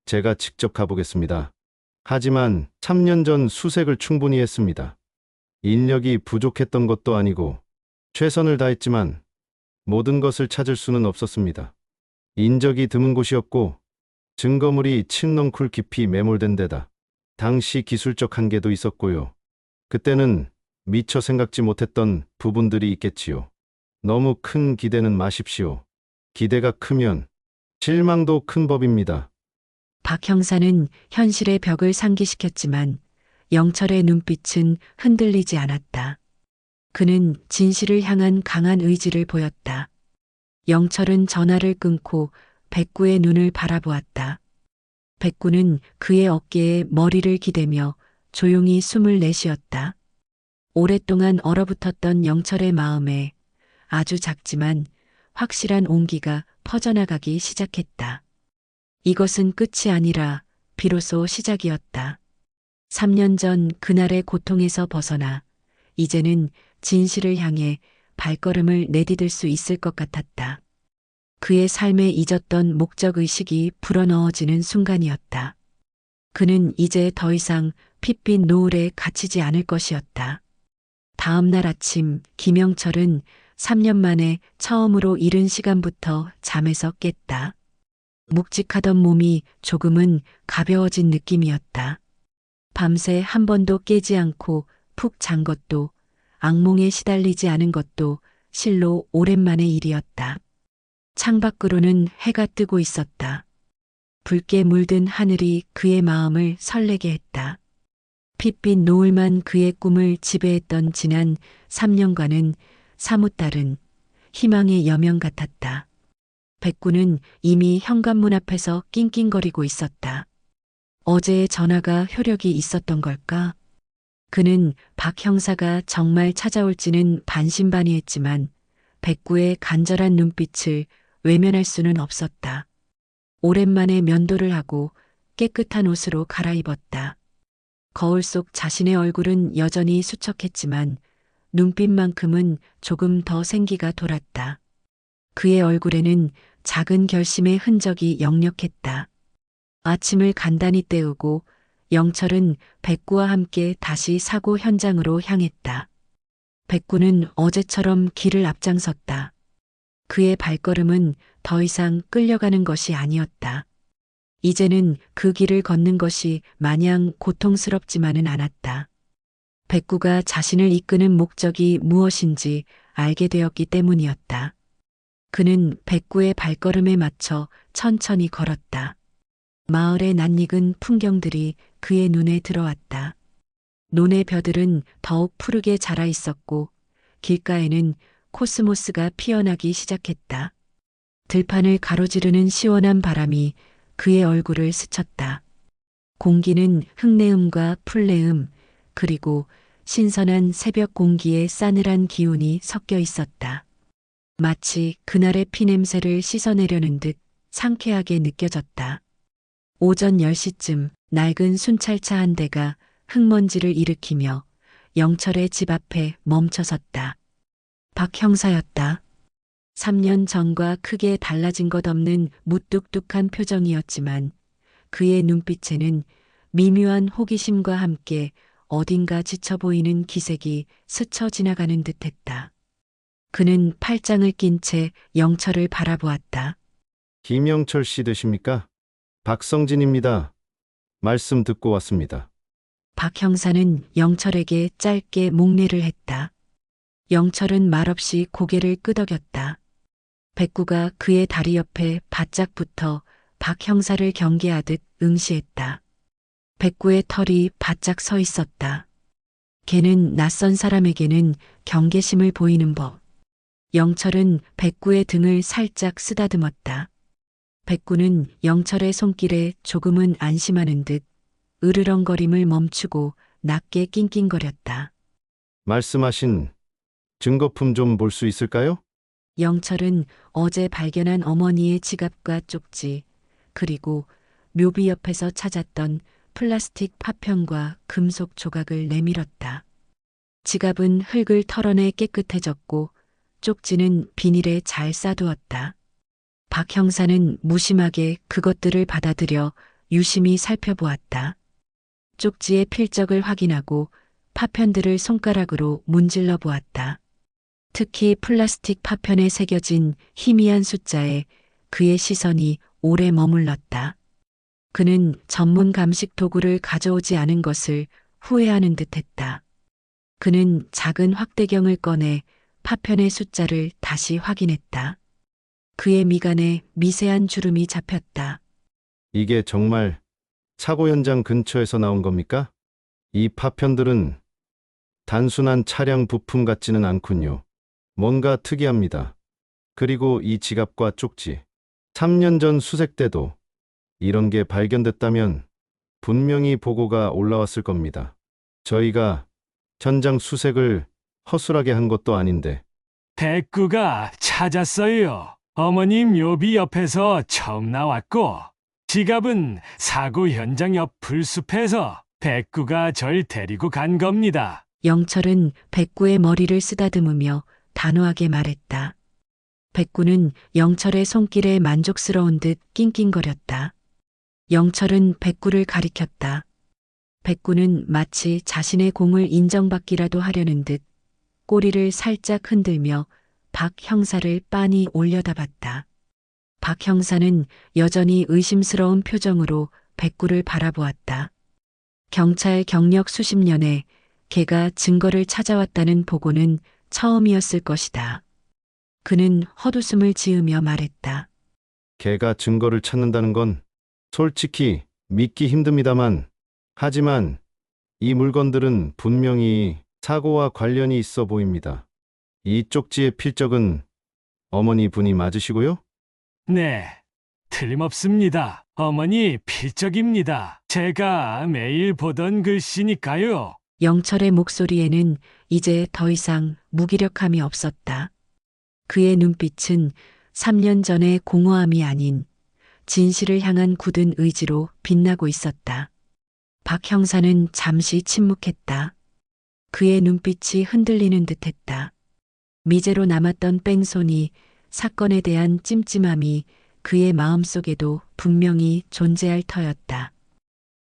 E: 제가 직접 가보겠습니다. 하지만 3년 전 수색을 충분히 했습니다. 인력이 부족했던 것도 아니고 최선을 다했지만 모든 것을 찾을 수는 없었습니다. 인적이 드문 곳이었고 증거물이 칠넝쿨 깊이 매몰된 데다 당시 기술적 한계도 있었고요. 그때는 미처 생각지 못했던 부분들이 있겠지요. 너무 큰 기대는 마십시오. 기대가 크면 실망도 큰 법입니다.
B: 박 형사는 현실의 벽을 상기시켰지만 영철의 눈빛은 흔들리지 않았다. 그는 진실을 향한 강한 의지를 보였다. 영철은 전화를 끊고 백구의 눈을 바라보았다. 백구는 그의 어깨에 머리를 기대며 조용히 숨을 내쉬었다. 오랫동안 얼어붙었던 영철의 마음에 아주 작지만 확실한 온기가 퍼져나가기 시작했다. 이것은 끝이 아니라 비로소 시작이었다. 3년 전 그날의 고통에서 벗어나 이제는 진실을 향해 발걸음을 내디딜 수 있을 것 같았다. 그의 삶에 잊었던 목적의식이 불어넣어지는 순간이었다. 그는 이제 더 이상 핏빛 노을에 갇히지 않을 것이었다. 다음 날 아침 김영철은 3년 만에 처음으로 이른 시간부터 잠에서 깼다. 묵직하던 몸이 조금은 가벼워진 느낌이었다. 밤새 한 번도 깨지 않고 푹 잔 것도 악몽에 시달리지 않은 것도 실로 오랜만의 일이었다. 창밖으로는 해가 뜨고 있었다. 붉게 물든 하늘이 그의 마음을 설레게 했다. 핏빛 노을만 그의 꿈을 지배했던 지난 3년간은 사뭇 다른 희망의 여명 같았다. 백구는 이미 현관문 앞에서 낑낑거리고 있었다. 어제의 전화가 효력이 있었던 걸까? 그는 박 형사가 정말 찾아올지는 반신반의했지만 백구의 간절한 눈빛을 외면할 수는 없었다. 오랜만에 면도를 하고 깨끗한 옷으로 갈아입었다. 거울 속 자신의 얼굴은 여전히 수척했지만 눈빛만큼은 조금 더 생기가 돌았다. 그의 얼굴에는 작은 결심의 흔적이 역력했다. 아침을 간단히 때우고 영철은 백구와 함께 다시 사고 현장으로 향했다. 백구는 어제처럼 길을 앞장섰다. 그의 발걸음은 더 이상 끌려가는 것이 아니었다. 이제는 그 길을 걷는 것이 마냥 고통스럽지만은 않았다. 백구가 자신을 이끄는 목적이 무엇인지 알게 되었기 때문이었다. 그는 백구의 발걸음에 맞춰 천천히 걸었다. 마을의 낯익은 풍경들이 그의 눈에 들어왔다. 논의 벼들은 더욱 푸르게 자라 있었고 길가에는 코스모스가 피어나기 시작했다. 들판을 가로지르는 시원한 바람이 그의 얼굴을 스쳤다. 공기는 흙내음과 풀내음 그리고 신선한 새벽 공기에 싸늘한 기운이 섞여 있었다. 마치 그날의 피냄새를 씻어내려는 듯 상쾌하게 느껴졌다. 오전 10시쯤 낡은 순찰차 한 대가 흙먼지를 일으키며 영철의 집 앞에 멈춰섰다. 박 형사였다. 3년 전과 크게 달라진 것 없는 무뚝뚝한 표정이었지만 그의 눈빛에는 미묘한 호기심과 함께 어딘가 지쳐 보이는 기색이 스쳐 지나가는 듯했다. 그는 팔짱을 낀 채 영철을 바라보았다.
E: 김영철 씨 되십니까? 박성진입니다. 말씀 듣고 왔습니다.
B: 박 형사는 영철에게 짧게 목례를 했다. 영철은 말없이 고개를 끄덕였다. 백구가 그의 다리 옆에 바짝 붙어 박 형사를 경계하듯 응시했다. 백구의 털이 바짝 서 있었다. 걔는 낯선 사람에게는 경계심을 보이는 법. 영철은 백구의 등을 살짝 쓰다듬었다. 백구는 영철의 손길에 조금은 안심하는 듯 으르렁거림을 멈추고 낮게 낑낑거렸다.
E: 말씀하신 증거품 좀 볼 수 있을까요?
B: 영철은 어제 발견한 어머니의 지갑과 쪽지, 그리고 묘비 옆에서 찾았던 플라스틱 파편과 금속 조각을 내밀었다. 지갑은 흙을 털어내 깨끗해졌고 쪽지는 비닐에 잘 싸두었다. 박 형사는 무심하게 그것들을 받아들여 유심히 살펴보았다. 쪽지의 필적을 확인하고 파편들을 손가락으로 문질러 보았다. 특히 플라스틱 파편에 새겨진 희미한 숫자에 그의 시선이 오래 머물렀다. 그는 전문 감식 도구를 가져오지 않은 것을 후회하는 듯했다. 그는 작은 확대경을 꺼내 파편의 숫자를 다시 확인했다. 그의 미간에 미세한 주름이 잡혔다.
E: 이게 정말 사고 현장 근처에서 나온 겁니까? 이 파편들은 단순한 차량 부품 같지는 않군요. 뭔가 특이합니다. 그리고 이 지갑과 쪽지. 3년 전 수색 때도 이런 게 발견됐다면 분명히 보고가 올라왔을 겁니다. 저희가 현장 수색을 허술하게 한 것도 아닌데.
A: 백구가 찾았어요. 어머님 묘비 옆에서 처음 나왔고, 지갑은 사고 현장 옆 풀숲에서 백구가 절 데리고 간 겁니다.
B: 영철은 백구의 머리를 쓰다듬으며 단호하게 말했다. 백구는 영철의 손길에 만족스러운 듯 낑낑거렸다. 영철은 백구를 가리켰다. 백구는 마치 자신의 공을 인정받기라도 하려는 듯 꼬리를 살짝 흔들며 박 형사를 빤히 올려다봤다. 박 형사는 여전히 의심스러운 표정으로 백구를 바라보았다. 경찰 경력 수십 년에 걔가 증거를 찾아왔다는 보고는 처음이었을 것이다. 그는 헛웃음을 지으며 말했다.
E: 걔가 증거를 찾는다는 건 솔직히 믿기 힘듭니다만, 하지만 이 물건들은 분명히 사고와 관련이 있어 보입니다. 이 쪽지의 필적은 어머니 분이 맞으시고요?
A: 네, 틀림없습니다. 어머니 필적입니다. 제가 매일 보던 글씨니까요.
B: 영철의 목소리에는 이제 더 이상 무기력함이 없었다. 그의 눈빛은 3년 전의 공허함이 아닌 진실을 향한 굳은 의지로 빛나고 있었다. 박 형사는 잠시 침묵했다. 그의 눈빛이 흔들리는 듯했다. 미제로 남았던 뺑소니, 사건에 대한 찜찜함이 그의 마음속에도 분명히 존재할 터였다.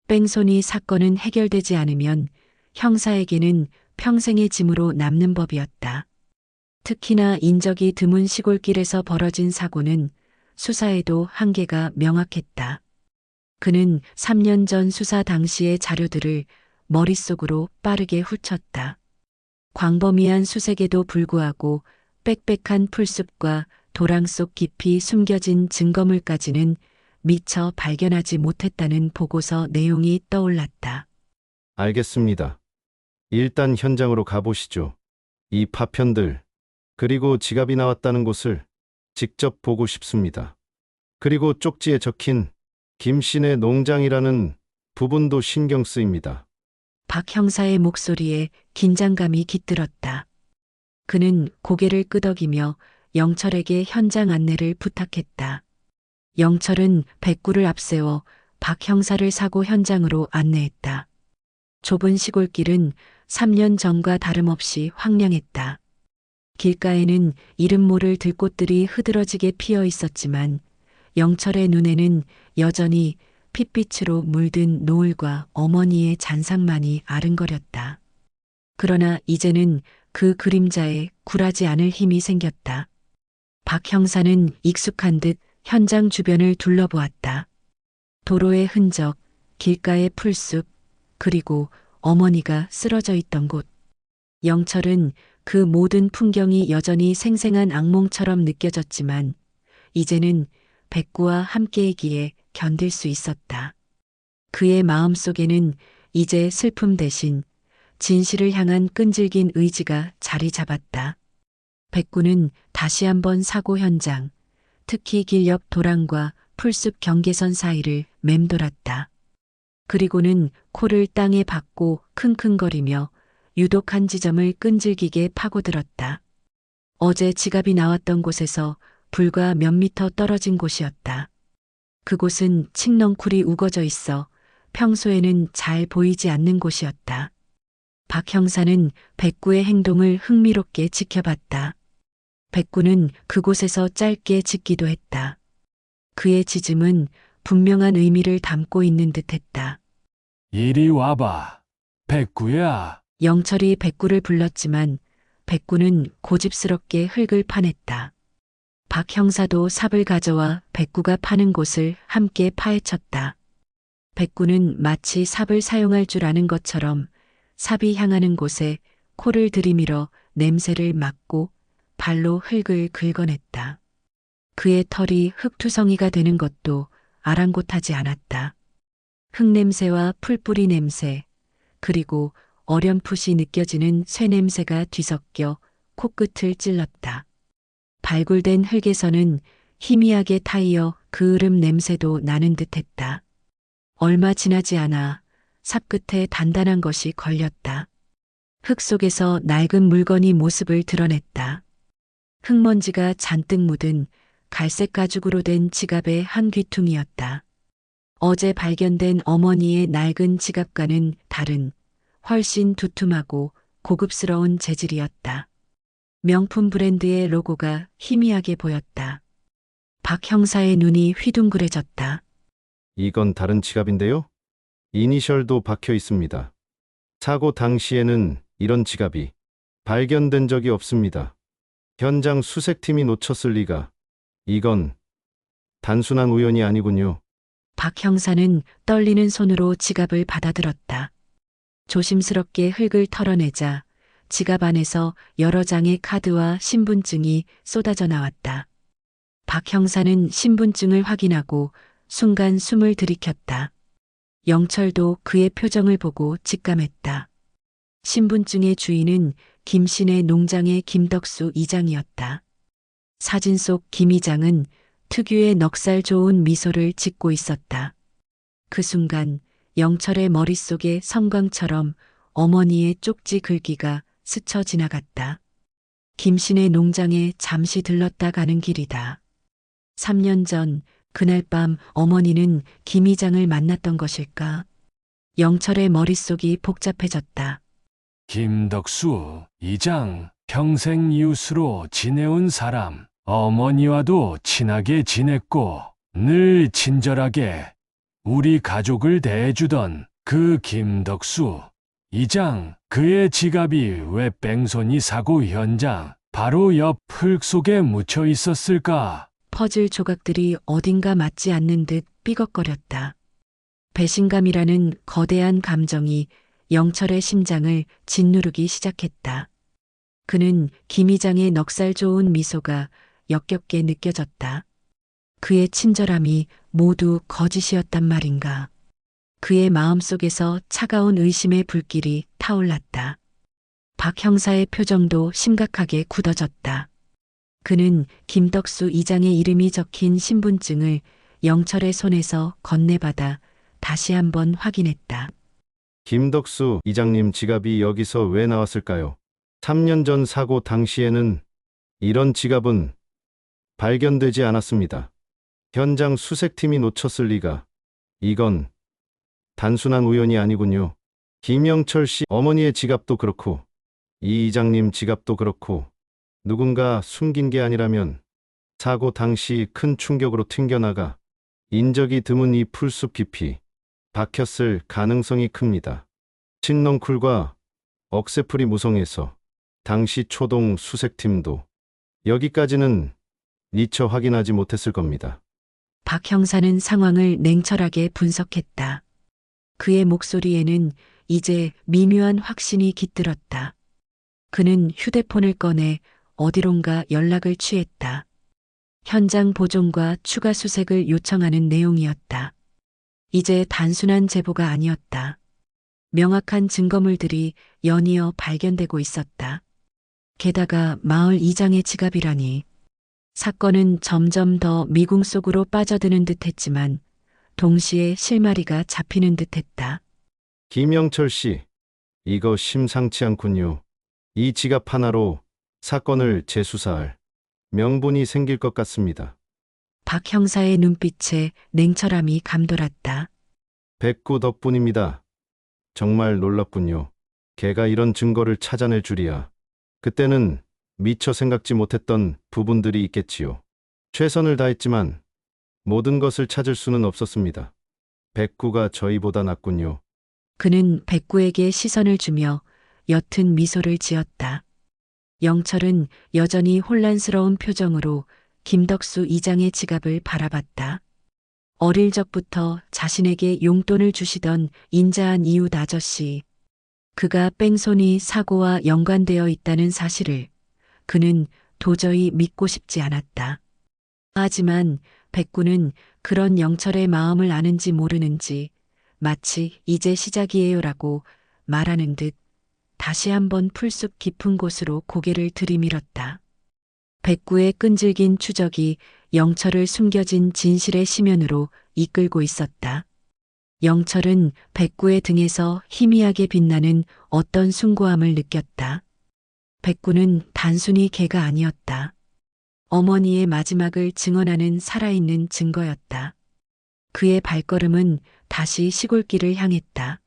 B: 뺑소니 사건은 해결되지 않으면 형사에게는 평생의 짐으로 남는 법이었다. 특히나 인적이 드문 시골길에서 벌어진 사고는 수사에도 한계가 명확했다. 그는 3년 전 수사 당시의 자료들을 머릿속으로 빠르게 훑었다. 광범위한 수색에도 불구하고 빽빽한 풀숲과 도랑 속 깊이 숨겨진 증거물까지는 미처 발견하지 못했다는 보고서 내용이 떠올랐다.
E: 알겠습니다. 일단 현장으로 가보시죠. 이 파편들, 그리고 지갑이 나왔다는 곳을 직접 보고 싶습니다. 그리고 쪽지에 적힌 김씨네 농장이라는 부분도 신경 쓰입니다.
B: 박 형사의 목소리에 긴장감이 깃들었다. 그는 고개를 끄덕이며 영철에게 현장 안내를 부탁했다. 영철은 백구를 앞세워 박 형사를 사고 현장으로 안내했다. 좁은 시골길은 3년 전과 다름없이 황량했다. 길가에는 이름 모를 들꽃들이 흐드러지게 피어 있었지만 영철의 눈에는 여전히 핏빛으로 물든 노을과 어머니의 잔상만이 아른거렸다. 그러나 이제는 그 그림자에 굴하지 않을 힘이 생겼다. 박 형사는 익숙한 듯 현장 주변을 둘러보았다. 도로의 흔적, 길가의 풀숲, 그리고 어머니가 쓰러져 있던 곳. 영철은 그 모든 풍경이 여전히 생생한 악몽처럼 느껴졌지만 이제는 백구와 함께이기에 견딜 수 있었다. 그의 마음속에는 이제 슬픔 대신 진실을 향한 끈질긴 의지가 자리 잡았다. 백구는 다시 한번 사고 현장, 특히 길 옆 도랑과 풀숲 경계선 사이를 맴돌았다. 그리고는 코를 땅에 박고 킁킁거리며 유독 한 지점을 끈질기게 파고들었다. 어제 지갑이 나왔던 곳에서 불과 몇 미터 떨어진 곳이었다. 그곳은 칡넝쿨이 우거져 있어 평소에는 잘 보이지 않는 곳이었다. 박 형사는 백구의 행동을 흥미롭게 지켜봤다. 백구는 그곳에서 짧게 짖기도 했다. 그의 짖음은 분명한 의미를 담고 있는 듯했다.
D: 이리 와봐. 백구야.
B: 영철이 백구를 불렀지만 백구는 고집스럽게 흙을 파냈다. 박 형사도 삽을 가져와 백구가 파는 곳을 함께 파헤쳤다. 백구는 마치 삽을 사용할 줄 아는 것처럼 삽이 향하는 곳에 코를 들이밀어 냄새를 맡고 발로 흙을 긁어냈다. 그의 털이 흙투성이가 되는 것도 아랑곳하지 않았다. 흙냄새와 풀뿌리 냄새, 그리고 어렴풋이 느껴지는 쇠냄새가 뒤섞여 코끝을 찔렀다. 발굴된 흙에서는 희미하게 타이어 그을음 냄새도 나는 듯했다. 얼마 지나지 않아 삽 끝에 단단한 것이 걸렸다. 흙 속에서 낡은 물건이 모습을 드러냈다. 흙먼지가 잔뜩 묻은 갈색 가죽으로 된 지갑의 한 귀퉁이였다. 어제 발견된 어머니의 낡은 지갑과는 다른 훨씬 두툼하고 고급스러운 재질이었다. 명품 브랜드의 로고가 희미하게 보였다. 박 형사의 눈이 휘둥그레졌다.
E: 이건 다른 지갑인데요? 이니셜도 박혀 있습니다. 사고 당시에는 이런 지갑이 발견된 적이 없습니다. 현장 수색팀이 놓쳤을 리가. 이건 단순한 우연이 아니군요.
B: 박 형사는 떨리는 손으로 지갑을 받아들었다. 조심스럽게 흙을 털어내자 지갑 안에서 여러 장의 카드와 신분증이 쏟아져 나왔다. 박 형사는 신분증을 확인하고 순간 숨을 들이켰다. 영철도 그의 표정을 보고 직감했다. 신분증의 주인은 김씨네 농장의 김덕수 이장이었다. 사진 속 김 이장은 특유의 넉살 좋은 미소를 짓고 있었다. 그 순간 영철의 머릿속에 성광처럼 어머니의 쪽지 글귀가 스쳐 지나갔다. 김씨네 농장에 잠시 들렀다 가는 길이다. 3년 전 그날 밤 어머니는 김 이장을 만났던 것일까? 영철의 머릿속이 복잡해졌다.
D: 김덕수, 이장, 평생 이웃으로 지내온 사람. 어머니와도 친하게 지냈고 늘 친절하게 우리 가족을 대해주던 그 김덕수. 이장, 그의 지갑이 왜 뺑소니 사고 현장 바로 옆 흙 속에 묻혀 있었을까?
B: 퍼즐 조각들이 어딘가 맞지 않는 듯 삐걱거렸다. 배신감이라는 거대한 감정이 영철의 심장을 짓누르기 시작했다. 그는 김 이장의 넉살 좋은 미소가 역겹게 느껴졌다. 그의 친절함이 모두 거짓이었단 말인가. 그의 마음속에서 차가운 의심의 불길이 타올랐다. 박 형사의 표정도 심각하게 굳어졌다. 그는 김덕수 이장의 이름이 적힌 신분증을 영철의 손에서 건네받아 다시 한번 확인했다.
E: 김덕수 이장님 지갑이 여기서 왜 나왔을까요? 3년 전 사고 당시에는 이런 지갑은 발견되지 않았습니다. 현장 수색팀이 놓쳤을 리가. 이건 단순한 우연이 아니군요. 김영철 씨 어머니의 지갑도 그렇고 이 이장님 지갑도 그렇고 누군가 숨긴 게 아니라면 사고 당시 큰 충격으로 튕겨나가 인적이 드문 이 풀숲 깊이 박혔을 가능성이 큽니다. 칡넝쿨과 억새풀이 무성해서 당시 초동 수색팀도 여기까지는 미처 확인하지 못했을 겁니다.
B: 박 형사는 상황을 냉철하게 분석했다. 그의 목소리에는 이제 미묘한 확신이 깃들었다. 그는 휴대폰을 꺼내 어디론가 연락을 취했다. 현장 보존과 추가 수색을 요청하는 내용이었다. 이제 단순한 제보가 아니었다. 명확한 증거물들이 연이어 발견되고 있었다. 게다가 마을 이장의 지갑이라니. 사건은 점점 더 미궁 속으로 빠져드는 듯했지만 동시에 실마리가 잡히는 듯했다.
E: 김영철 씨, 이거 심상치 않군요. 이 지갑 하나로 사건을 재수사할 명분이 생길 것 같습니다.
B: 박 형사의 눈빛에 냉철함이 감돌았다.
E: 백구 덕분입니다. 정말 놀랍군요. 걔가 이런 증거를 찾아낼 줄이야. 그때는 미처 생각지 못했던 부분들이 있겠지요. 최선을 다했지만 모든 것을 찾을 수는 없었습니다. 백구가 저희보다 낫군요.
B: 그는 백구에게 시선을 주며 옅은 미소를 지었다. 영철은 여전히 혼란스러운 표정으로 김덕수 이장의 지갑을 바라봤다. 어릴 적부터 자신에게 용돈을 주시던 인자한 이웃 아저씨. 그가 뺑소니 사고와 연관되어 있다는 사실을 그는 도저히 믿고 싶지 않았다. 하지만 백구는 그런 영철의 마음을 아는지 모르는지 마치 이제 시작이에요라고 말하는 듯 다시 한번 풀숲 깊은 곳으로 고개를 들이밀었다. 백구의 끈질긴 추적이 영철을 숨겨진 진실의 심연으로 이끌고 있었다. 영철은 백구의 등에서 희미하게 빛나는 어떤 숭고함을 느꼈다. 백구는 단순히 개가 아니었다. 어머니의 마지막을 증언하는 살아있는 증거였다. 그의 발걸음은 다시 시골길을 향했다.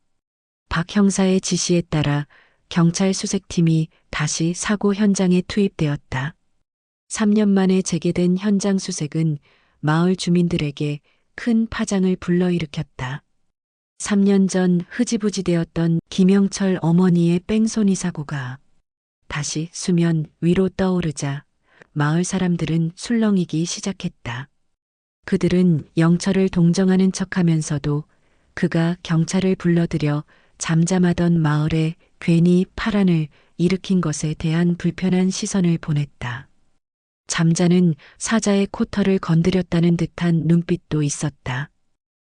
B: 박 형사의 지시에 따라 경찰 수색팀이 다시 사고 현장에 투입되었다. 3년 만에 재개된 현장 수색은 마을 주민들에게 큰 파장을 불러일으켰다. 3년 전 흐지부지 되었던 김영철 어머니의 뺑소니 사고가 다시 수면 위로 떠오르자 마을 사람들은 술렁이기 시작했다. 그들은 영철을 동정하는 척하면서도 그가 경찰을 불러들여 잠잠하던 마을에 괜히 파란을 일으킨 것에 대한 불편한 시선을 보냈다. 잠자는 사자의 코털을 건드렸다는 듯한 눈빛도 있었다.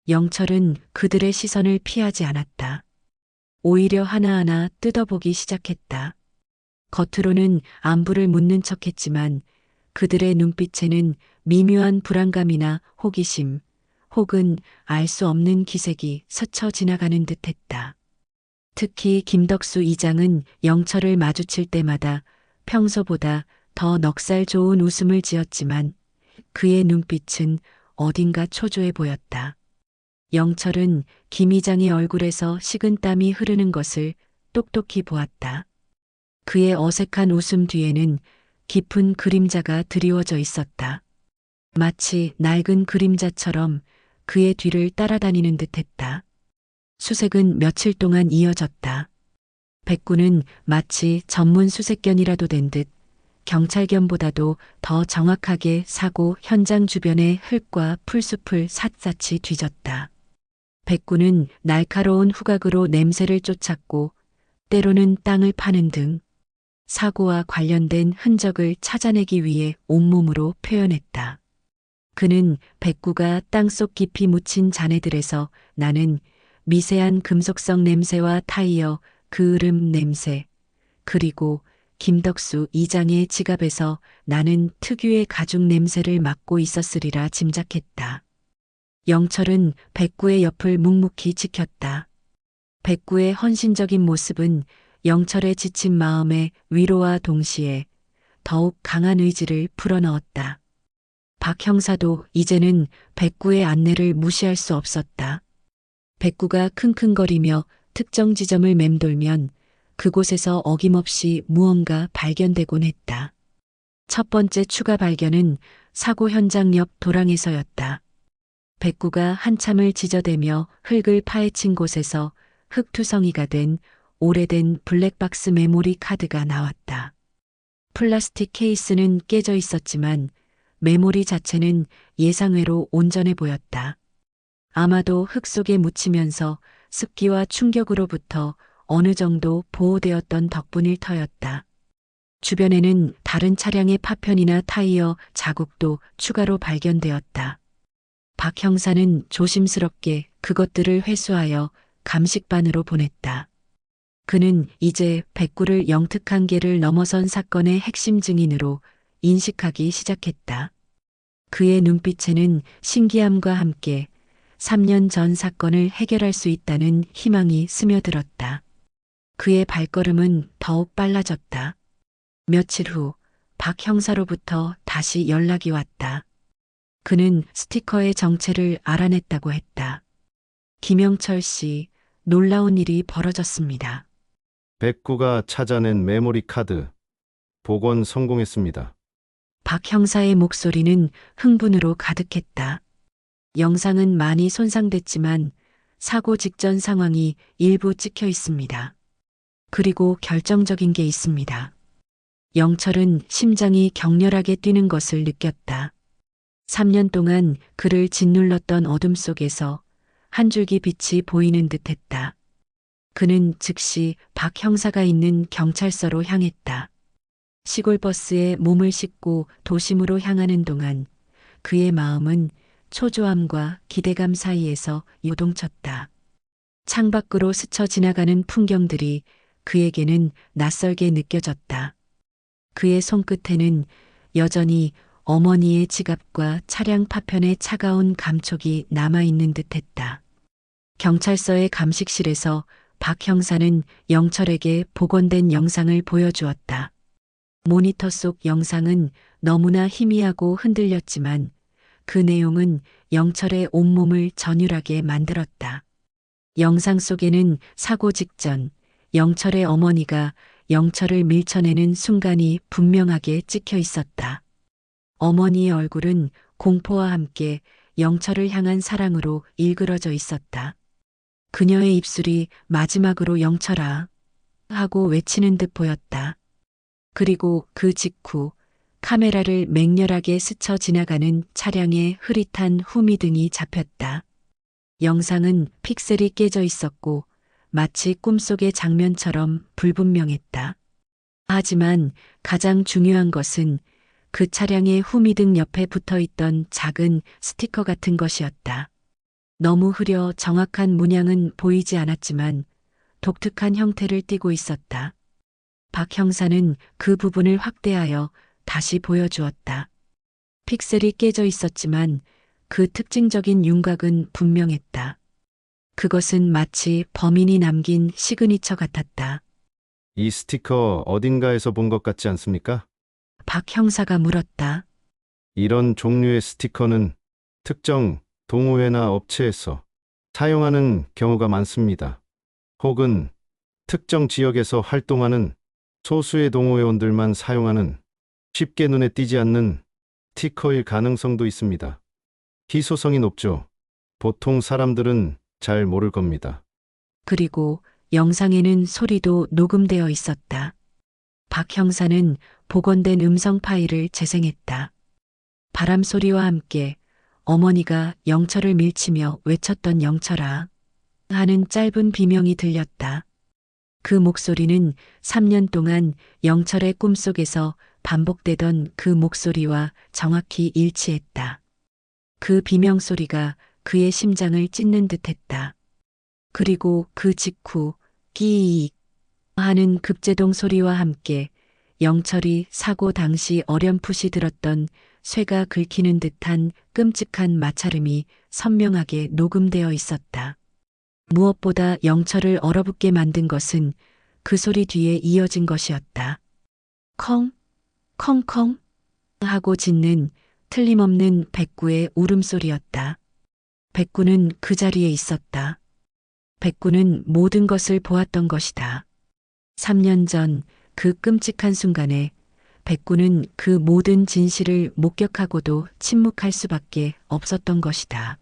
B: 영철은 그들의 시선을 피하지 않았다. 오히려 하나하나 뜯어보기 시작했다. 겉으로는 안부를 묻는 척했지만 그들의 눈빛에는 미묘한 불안감이나 호기심, 혹은 알 수 없는 기색이 스쳐 지나가는 듯했다. 특히 김덕수 이장은 영철을 마주칠 때마다 평소보다 더 넉살 좋은 웃음을 지었지만 그의 눈빛은 어딘가 초조해 보였다. 영철은 김 이장의 얼굴에서 식은땀이 흐르는 것을 똑똑히 보았다. 그의 어색한 웃음 뒤에는 깊은 그림자가 드리워져 있었다. 마치 낡은 그림자처럼 그의 뒤를 따라다니는 듯했다. 수색은 며칠 동안 이어졌다. 백구는 마치 전문 수색견이라도 된 듯 경찰견보다도 더 정확하게 사고 현장 주변의 흙과 풀숲을 샅샅이 뒤졌다. 백구는 날카로운 후각으로 냄새를 쫓았고 때로는 땅을 파는 등 사고와 관련된 흔적을 찾아내기 위해 온몸으로 표현했다. 그는 백구가 땅속 깊이 묻힌 잔해들에서 나는 미세한 금속성 냄새와 타이어, 그을음 냄새, 그리고 김덕수 이장의 지갑에서 나는 특유의 가죽 냄새를 맡고 있었으리라 짐작했다. 영철은 백구의 옆을 묵묵히 지켰다. 백구의 헌신적인 모습은 영철의 지친 마음에 위로와 동시에 더욱 강한 의지를 불어넣었다. 박 형사도 이제는 백구의 안내를 무시할 수 없었다. 백구가 킁킁거리며 특정 지점을 맴돌면 그곳에서 어김없이 무언가 발견되곤 했다. 첫 번째 추가 발견은 사고 현장 옆 도랑에서였다. 백구가 한참을 지저대며 흙을 파헤친 곳에서 흙투성이가 된 오래된 블랙박스 메모리 카드가 나왔다. 플라스틱 케이스는 깨져 있었지만 메모리 자체는 예상외로 온전해 보였다. 아마도 흙 속에 묻히면서 습기와 충격으로부터 어느 정도 보호되었던 덕분일 터였다. 주변에는 다른 차량의 파편이나 타이어 자국도 추가로 발견되었다. 박 형사는 조심스럽게 그것들을 회수하여 감식반으로 보냈다. 그는 이제 백구를 영특한 계를 넘어선 사건의 핵심 증인으로 인식하기 시작했다. 그의 눈빛에는 신기함과 함께 3년 전 사건을 해결할 수 있다는 희망이 스며들었다. 그의 발걸음은 더욱 빨라졌다. 며칠 후 박 형사로부터 다시 연락이 왔다. 그는 스티커의 정체를 알아냈다고 했다. 김영철 씨, 놀라운 일이 벌어졌습니다.
E: 백구가 찾아낸 메모리 카드. 복원 성공했습니다.
B: 박 형사의 목소리는 흥분으로 가득했다. 영상은 많이 손상됐지만 사고 직전 상황이 일부 찍혀 있습니다. 그리고 결정적인 게 있습니다. 영철은 심장이 격렬하게 뛰는 것을 느꼈다. 3년 동안 그를 짓눌렀던 어둠 속에서 한 줄기 빛이 보이는 듯했다. 그는 즉시 박 형사가 있는 경찰서로 향했다. 시골 버스에 몸을 싣고 도심으로 향하는 동안 그의 마음은 초조함과 기대감 사이에서 요동쳤다. 창밖으로 스쳐 지나가는 풍경들이 그에게는 낯설게 느껴졌다. 그의 손끝에는 여전히 어머니의 지갑과 차량 파편의 차가운 감촉이 남아있는 듯했다. 경찰서의 감식실에서 박 형사는 영철에게 복원된 영상을 보여주었다. 모니터 속 영상은 너무나 희미하고 흔들렸지만 그 내용은 영철의 온몸을 전율하게 만들었다. 영상 속에는 사고 직전 영철의 어머니가 영철을 밀쳐내는 순간이 분명하게 찍혀 있었다. 어머니의 얼굴은 공포와 함께 영철을 향한 사랑으로 일그러져 있었다. 그녀의 입술이 마지막으로 영철아 하고 외치는 듯 보였다. 그리고 그 직후 카메라를 맹렬하게 스쳐 지나가는 차량의 흐릿한 후미등이 잡혔다. 영상은 픽셀이 깨져 있었고 마치 꿈속의 장면처럼 불분명했다. 하지만 가장 중요한 것은 그 차량의 후미등 옆에 붙어 있던 작은 스티커 같은 것이었다. 너무 흐려 정확한 문양은 보이지 않았지만 독특한 형태를 띠고 있었다. 박 형사는 그 부분을 확대하여 다시 보여주었다. 픽셀이 깨져 있었지만 그 특징적인 윤곽은 분명했다. 그것은 마치 범인이 남긴 시그니처 같았다.
E: 이 스티커 어딘가에서 본 것 같지 않습니까?
B: 박 형사가 물었다.
E: 이런 종류의 스티커는 특정 동호회나 업체에서 사용하는 경우가 많습니다. 혹은 특정 지역에서 활동하는 소수의 동호회원들만 사용하는 쉽게 눈에 띄지 않는 스티커일 가능성도 있습니다. 희소성이 높죠. 보통 사람들은 잘 모를 겁니다.
B: 그리고 영상에는 소리도 녹음되어 있었다. 박 형사는 복원된 음성 파일을 재생했다. 바람 소리와 함께 어머니가 영철을 밀치며 외쳤던 영철아 하는 짧은 비명이 들렸다. 그 목소리는 3년 동안 영철의 꿈속에서 반복되던 그 목소리와 정확히 일치했다. 그 비명 소리가 그의 심장을 찢는 듯했다. 그리고 그 직후 끼익 하는 급제동 소리와 함께 영철이 사고 당시 어렴풋이 들었던 쇠가 긁히는 듯한 끔찍한 마찰음이 선명하게 녹음되어 있었다. 무엇보다 영철을 얼어붙게 만든 것은 그 소리 뒤에 이어진 것이었다. 컹, 컹컹 하고 짖는 틀림없는 백구의 울음소리였다. 백구는 그 자리에 있었다. 백구는 모든 것을 보았던 것이다. 3년 전 그 끔찍한 순간에 백구는 그 모든 진실을 목격하고도 침묵할 수밖에 없었던 것이다.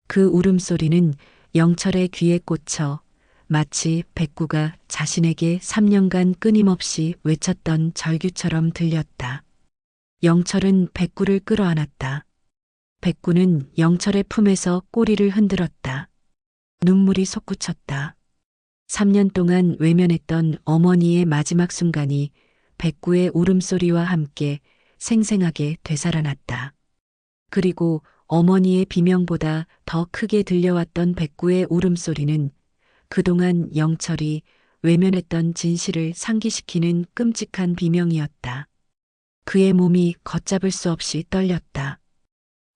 B: 그 울음소리는 영철의 귀에 꽂혀 마치 백구가 자신에게 3년간 끊임없이 외쳤던 절규처럼 들렸다. 영철은 백구를 끌어안았다. 백구는 영철의 품에서 꼬리를 흔들었다. 눈물이 솟구쳤다. 3년 동안 외면했던 어머니의 마지막 순간이 백구의 울음소리와 함께 생생하게 되살아났다. 그리고 어머니의 비명보다 더 크게 들려왔던 백구의 울음소리는 그동안 영철이 외면했던 진실을 상기시키는 끔찍한 비명이었다. 그의 몸이 걷잡을 수 없이 떨렸다.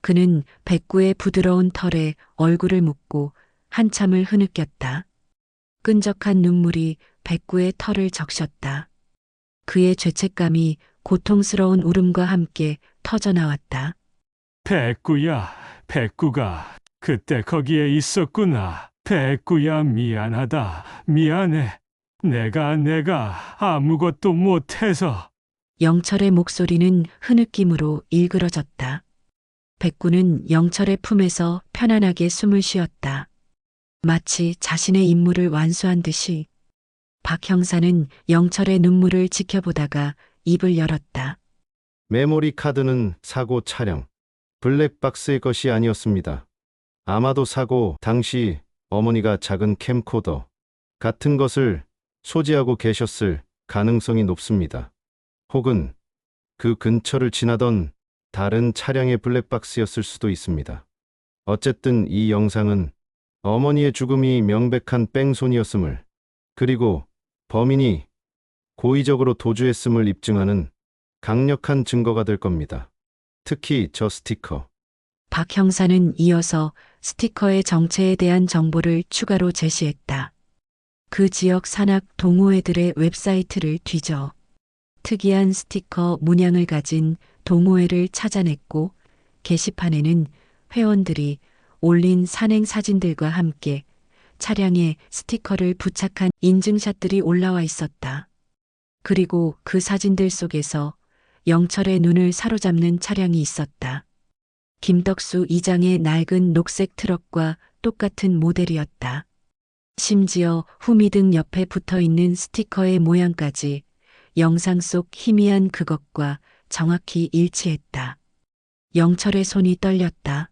B: 그는 백구의 부드러운 털에 얼굴을 묻고 한참을 흐느꼈다. 끈적한 눈물이 백구의 털을 적셨다. 그의 죄책감이 고통스러운 울음과 함께 터져나왔다.
A: 백구야, 백구가 그때 거기에 있었구나. 백구야, 미안하다. 미안해. 내가 아무것도 못해서.
B: 영철의 목소리는 흐느낌으로 일그러졌다. 백구는 영철의 품에서 편안하게 숨을 쉬었다. 마치 자신의 임무를 완수한 듯이. 박 형사는 영철의 눈물을 지켜보다가 입을 열었다.
E: 메모리 카드는 사고 차량, 블랙박스의 것이 아니었습니다. 아마도 사고 당시 어머니가 작은 캠코더 같은 것을 소지하고 계셨을 가능성이 높습니다. 혹은 그 근처를 지나던 다른 차량의 블랙박스였을 수도 있습니다. 어쨌든 이 영상은 어머니의 죽음이 명백한 뺑소니였음을, 그리고 범인이 고의적으로 도주했음을 입증하는 강력한 증거가 될 겁니다. 특히 저 스티커.
B: 박 형사는 이어서 스티커의 정체에 대한 정보를 추가로 제시했다. 그 지역 산악 동호회들의 웹사이트를 뒤져 특이한 스티커 문양을 가진 동호회를 찾아냈고, 게시판에는 회원들이 올린 산행 사진들과 함께 차량에 스티커를 부착한 인증샷들이 올라와 있었다. 그리고 그 사진들 속에서 영철의 눈을 사로잡는 차량이 있었다. 김덕수 이장의 낡은 녹색 트럭과 똑같은 모델이었다. 심지어 후미등 옆에 붙어 있는 스티커의 모양까지 영상 속 희미한 그것과 정확히 일치했다. 영철의 손이 떨렸다.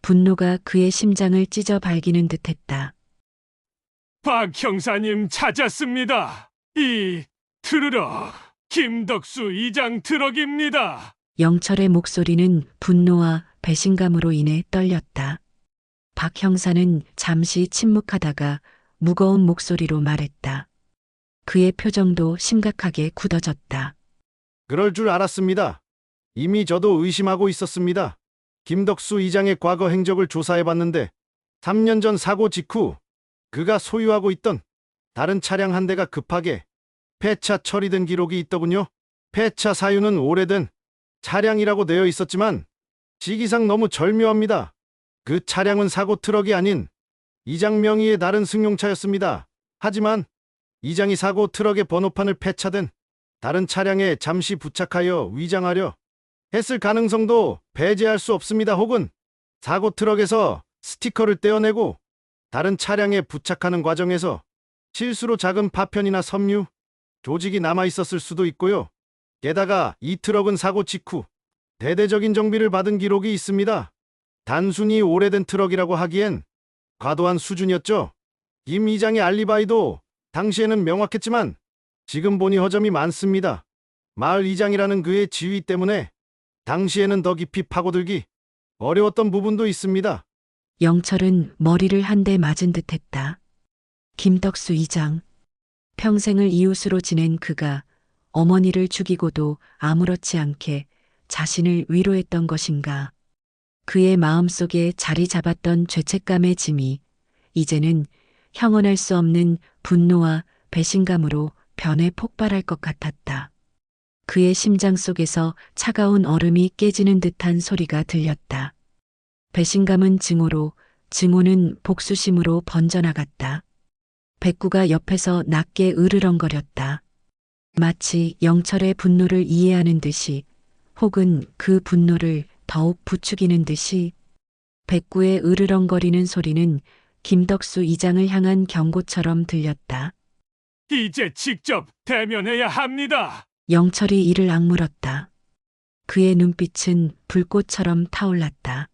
B: 분노가 그의 심장을 찢어 발기는 듯했다.
A: 박 형사님 찾았습니다. 이 트럭, 김덕수 이장 트럭입니다.
B: 영철의 목소리는 분노와 배신감으로 인해 떨렸다. 박 형사는 잠시 침묵하다가 무거운 목소리로 말했다. 그의 표정도 심각하게 굳어졌다.
E: 그럴 줄 알았습니다. 이미 저도 의심하고 있었습니다. 김덕수 이장의 과거 행적을 조사해봤는데 3년 전 사고 직후 그가 소유하고 있던 다른 차량 한 대가 급하게 폐차 처리된 기록이 있더군요. 폐차 사유는 오래된 차량이라고 되어 있었지만 시기상 너무 절묘합니다. 그 차량은 사고 트럭이 아닌 이장 명의의 다른 승용차였습니다. 하지만 이장이 사고 트럭의 번호판을 폐차된 다른 차량에 잠시 부착하여 위장하려 했을 가능성도 배제할 수 없습니다. 혹은 사고 트럭에서 스티커를 떼어내고 다른 차량에 부착하는 과정에서 실수로 작은 파편이나 섬유, 조직이 남아 있었을 수도 있고요. 게다가 이 트럭은 사고 직후 대대적인 정비를 받은 기록이 있습니다. 단순히 오래된 트럭이라고 하기엔 과도한 수준이었죠. 김 이장의 알리바이도 당시에는 명확했지만 지금 보니 허점이 많습니다. 마을 이장이라는 그의 지위 때문에 당시에는 더 깊이 파고들기 어려웠던 부분도 있습니다.
B: 영철은 머리를 한 대 맞은 듯했다. 김덕수 이장. 평생을 이웃으로 지낸 그가 어머니를 죽이고도 아무렇지 않게 자신을 위로했던 것인가. 그의 마음속에 자리 잡았던 죄책감의 짐이 이제는 형언할 수 없는 분노와 배신감으로 변해 폭발할 것 같았다. 그의 심장 속에서 차가운 얼음이 깨지는 듯한 소리가 들렸다. 배신감은 증오로, 증오는 복수심으로 번져나갔다. 백구가 옆에서 낮게 으르렁거렸다. 마치 영철의 분노를 이해하는 듯이, 혹은 그 분노를 더욱 부추기는 듯이. 백구의 으르렁거리는 소리는 김덕수 이장을 향한 경고처럼 들렸다.
A: 이제 직접 대면해야 합니다.
B: 영철이 이를 악물었다. 그의 눈빛은 불꽃처럼 타올랐다.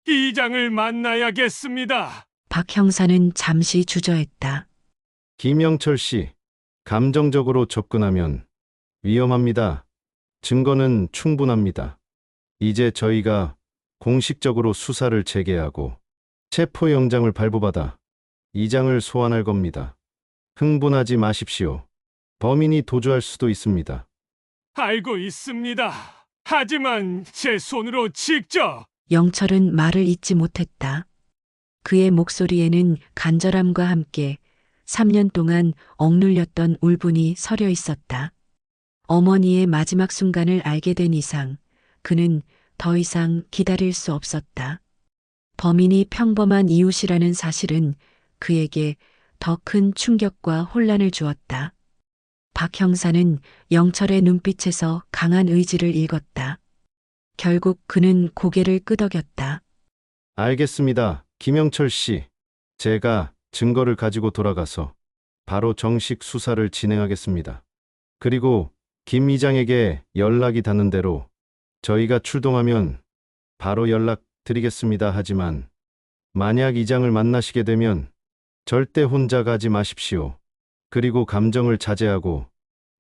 A: 이장을 만나야겠습니다.
B: 박 형사는 잠시 주저했다.
E: 김영철 씨, 감정적으로 접근하면 위험합니다. 증거는 충분합니다. 이제 저희가 공식적으로 수사를 재개하고 체포영장을 발부받아 이장을 소환할 겁니다. 흥분하지 마십시오. 범인이 도주할 수도 있습니다.
A: 알고 있습니다. 하지만 제 손으로 직접
B: 영철은 말을 잇지 못했다. 그의 목소리에는 간절함과 함께 3년 동안 억눌렸던 울분이 서려 있었다. 어머니의 마지막 순간을 알게 된 이상 그는 더 이상 기다릴 수 없었다. 범인이 평범한 이웃이라는 사실은 그에게 더 큰 충격과 혼란을 주었다. 박 형사는 영철의 눈빛에서 강한 의지를 읽었다. 결국 그는 고개를 끄덕였다.
E: 알겠습니다. 김영철 씨, 제가 증거를 가지고 돌아가서 바로 정식 수사를 진행하겠습니다. 그리고 김 이장에게 연락이 닿는 대로 저희가 출동하면 바로 연락드리겠습니다. 하지만 만약 이장을 만나시게 되면 절대 혼자 가지 마십시오. 그리고 감정을 자제하고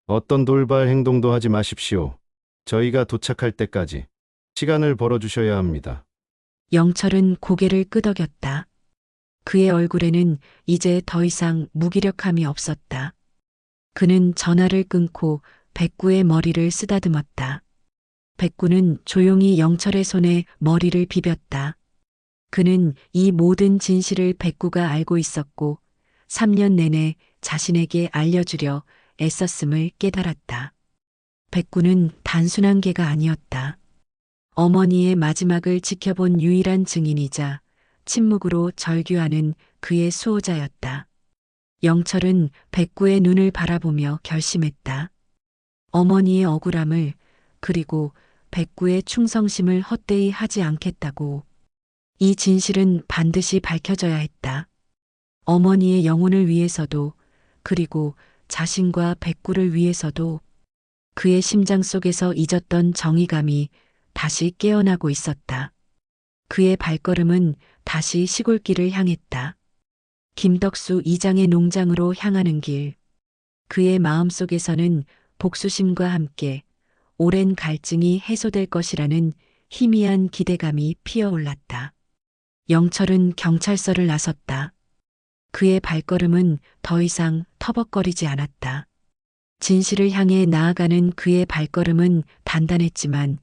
E: 어떤 돌발 행동도 하지 마십시오. 저희가 도착할 때까지 시간을 벌어주셔야 합니다.
B: 영철은 고개를 끄덕였다. 그의 얼굴에는 이제 더 이상 무기력함이 없었다. 그는 전화를 끊고 백구의 머리를 쓰다듬었다. 백구는 조용히 영철의 손에 머리를 비볐다. 그는 이 모든 진실을 백구가 알고 있었고 3년 내내 자신에게 알려주려 애썼음을 깨달았다. 백구는 단순한 개가 아니었다. 어머니의 마지막을 지켜본 유일한 증인이자 침묵으로 절규하는 그의 수호자였다. 영철은 백구의 눈을 바라보며 결심했다. 어머니의 억울함을 그리고 백구의 충성심을 헛되이 하지 않겠다고. 이 진실은 반드시 밝혀져야 했다. 어머니의 영혼을 위해서도 그리고 자신과 백구를 위해서도. 그의 심장 속에서 잊었던 정의감이 다시 깨어나고 있었다. 그의 발걸음은 다시 시골길을 향했다. 김덕수 이장의 농장으로 향하는 길. 그의 마음속에서는 복수심과 함께 오랜 갈증이 해소될 것이라는 희미한 기대감이 피어올랐다. 영철은 경찰서를 나섰다. 그의 발걸음은 더 이상 터벅거리지 않았다. 진실을 향해 나아가는 그의 발걸음은 단단했지만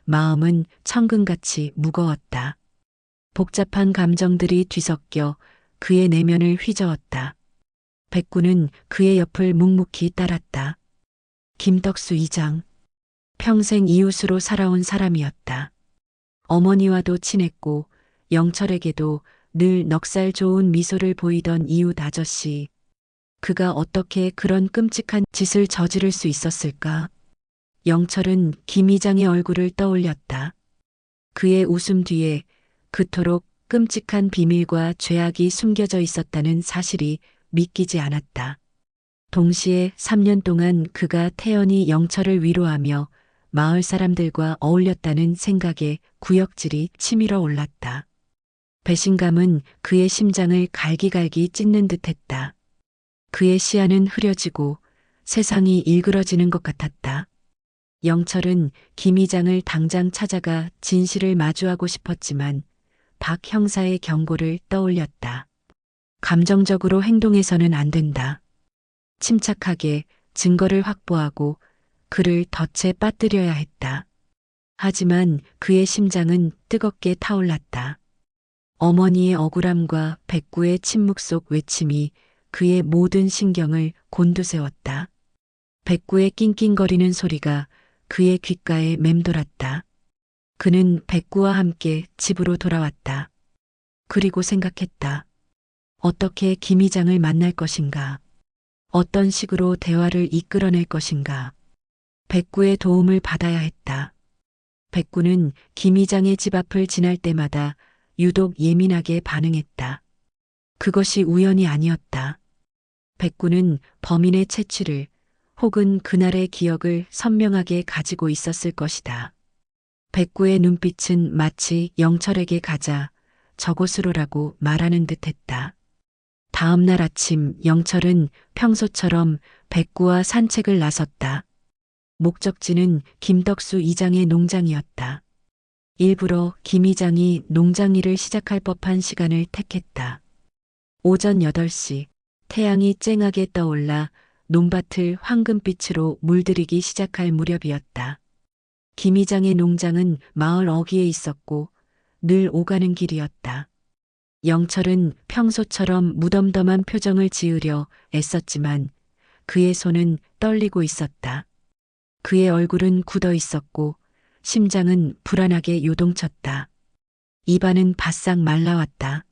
B: 마음은 천근같이 무거웠다. 복잡한 감정들이 뒤섞여 그의 내면을 휘저었다. 백구는 그의 옆을 묵묵히 따랐다. 김덕수 이장. 평생 이웃으로 살아온 사람이었다. 어머니와도 친했고 영철에게도 늘 넉살 좋은 미소를 보이던 이웃 아저씨. 그가 어떻게 그런 끔찍한 짓을 저지를 수 있었을까? 영철은 김 이장의 얼굴을 떠올렸다. 그의 웃음 뒤에 그토록 끔찍한 비밀과 죄악이 숨겨져 있었다는 사실이 믿기지 않았다. 동시에 3년 동안 그가 태연히 영철을 위로하며 마을 사람들과 어울렸다는 생각에 구역질이 치밀어 올랐다. 배신감은 그의 심장을 갈기갈기 찢는 듯했다. 그의 시야는 흐려지고 세상이 일그러지는 것 같았다. 영철은 김 이장을 당장 찾아가 진실을 마주하고 싶었지만 박 형사의 경고를 떠올렸다. 감정적으로 행동해서는 안 된다. 침착하게 증거를 확보하고 그를 덫에 빠뜨려야 했다. 하지만 그의 심장은 뜨겁게 타올랐다. 어머니의 억울함과 백구의 침묵 속 외침이 그의 모든 신경을 곤두세웠다. 백구의 낑낑거리는 소리가 그의 귓가에 맴돌았다. 그는 백구와 함께 집으로 돌아왔다. 그리고 생각했다. 어떻게 김 이장을 만날 것인가? 어떤 식으로 대화를 이끌어낼 것인가? 백구의 도움을 받아야 했다. 백구는 김 이장의 집 앞을 지날 때마다 유독 예민하게 반응했다. 그것이 우연이 아니었다. 백구는 범인의 채취를 혹은 그날의 기억을 선명하게 가지고 있었을 것이다. 백구의 눈빛은 마치 영철에게 가자 저곳으로라고 말하는 듯했다. 다음 날 아침 영철은 평소처럼 백구와 산책을 나섰다. 목적지는 김덕수 이장의 농장이었다. 일부러 김 이장이 농장 일을 시작할 법한 시간을 택했다. 오전 8시 태양이 쨍하게 떠올라 논밭을 황금빛으로 물들이기 시작할 무렵이었다. 김 이장의 농장은 마을 어귀에 있었고 늘 오가는 길이었다. 영철은 평소처럼 무덤덤한 표정을 지으려 애썼지만 그의 손은 떨리고 있었다. 그의 얼굴은 굳어 있었고 심장은 불안하게 요동쳤다. 입안은 바싹 말라왔다.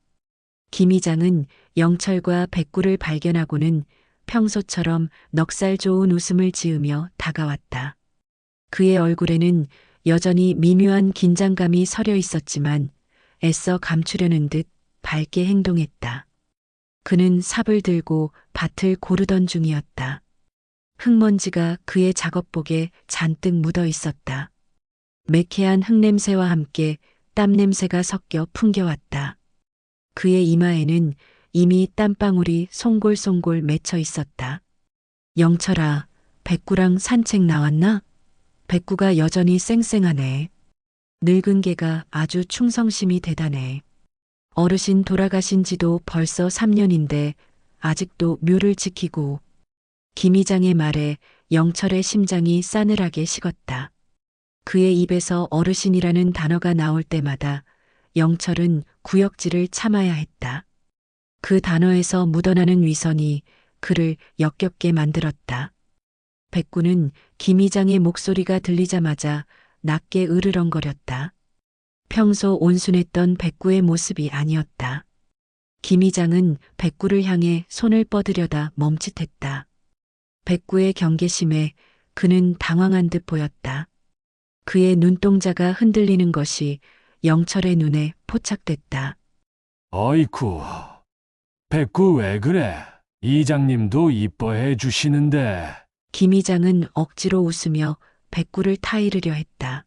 B: 김 이장은 영철과 백구를 발견하고는 평소처럼 넉살 좋은 웃음을 지으며 다가왔다. 그의 얼굴에는 여전히 미묘한 긴장감이 서려 있었지만 애써 감추려는 듯 밝게 행동했다. 그는 삽을 들고 밭을 고르던 중이었다. 흙먼지가 그의 작업복에 잔뜩 묻어 있었다. 매캐한 흙냄새와 함께 땀냄새가 섞여 풍겨왔다. 그의 이마에는 이미 땀방울이 송골송골 맺혀 있었다. 영철아, 백구랑 산책 나왔나? 백구가 여전히 쌩쌩하네. 늙은 개가 아주 충성심이 대단해. 어르신 돌아가신 지도 벌써 3년인데 아직도 묘를 지키고. 김 이장의 말에 영철의 심장이 싸늘하게 식었다. 그의 입에서 어르신이라는 단어가 나올 때마다 영철은 구역질을 참아야 했다. 그 단어에서 묻어나는 위선이 그를 역겹게 만들었다. 백구는 김 이장의 목소리가 들리자마자 낮게 으르렁거렸다. 평소 온순했던 백구의 모습이 아니었다. 김 이장은 백구를 향해 손을 뻗으려다 멈칫했다. 백구의 경계심에 그는 당황한 듯 보였다. 그의 눈동자가 흔들리는 것이 영철의 눈에 포착됐다.
D: 어이쿠, 백구 왜 그래? 이장님도 이뻐해 주시는데.
B: 김 이장은 억지로 웃으며 백구를 타이르려 했다.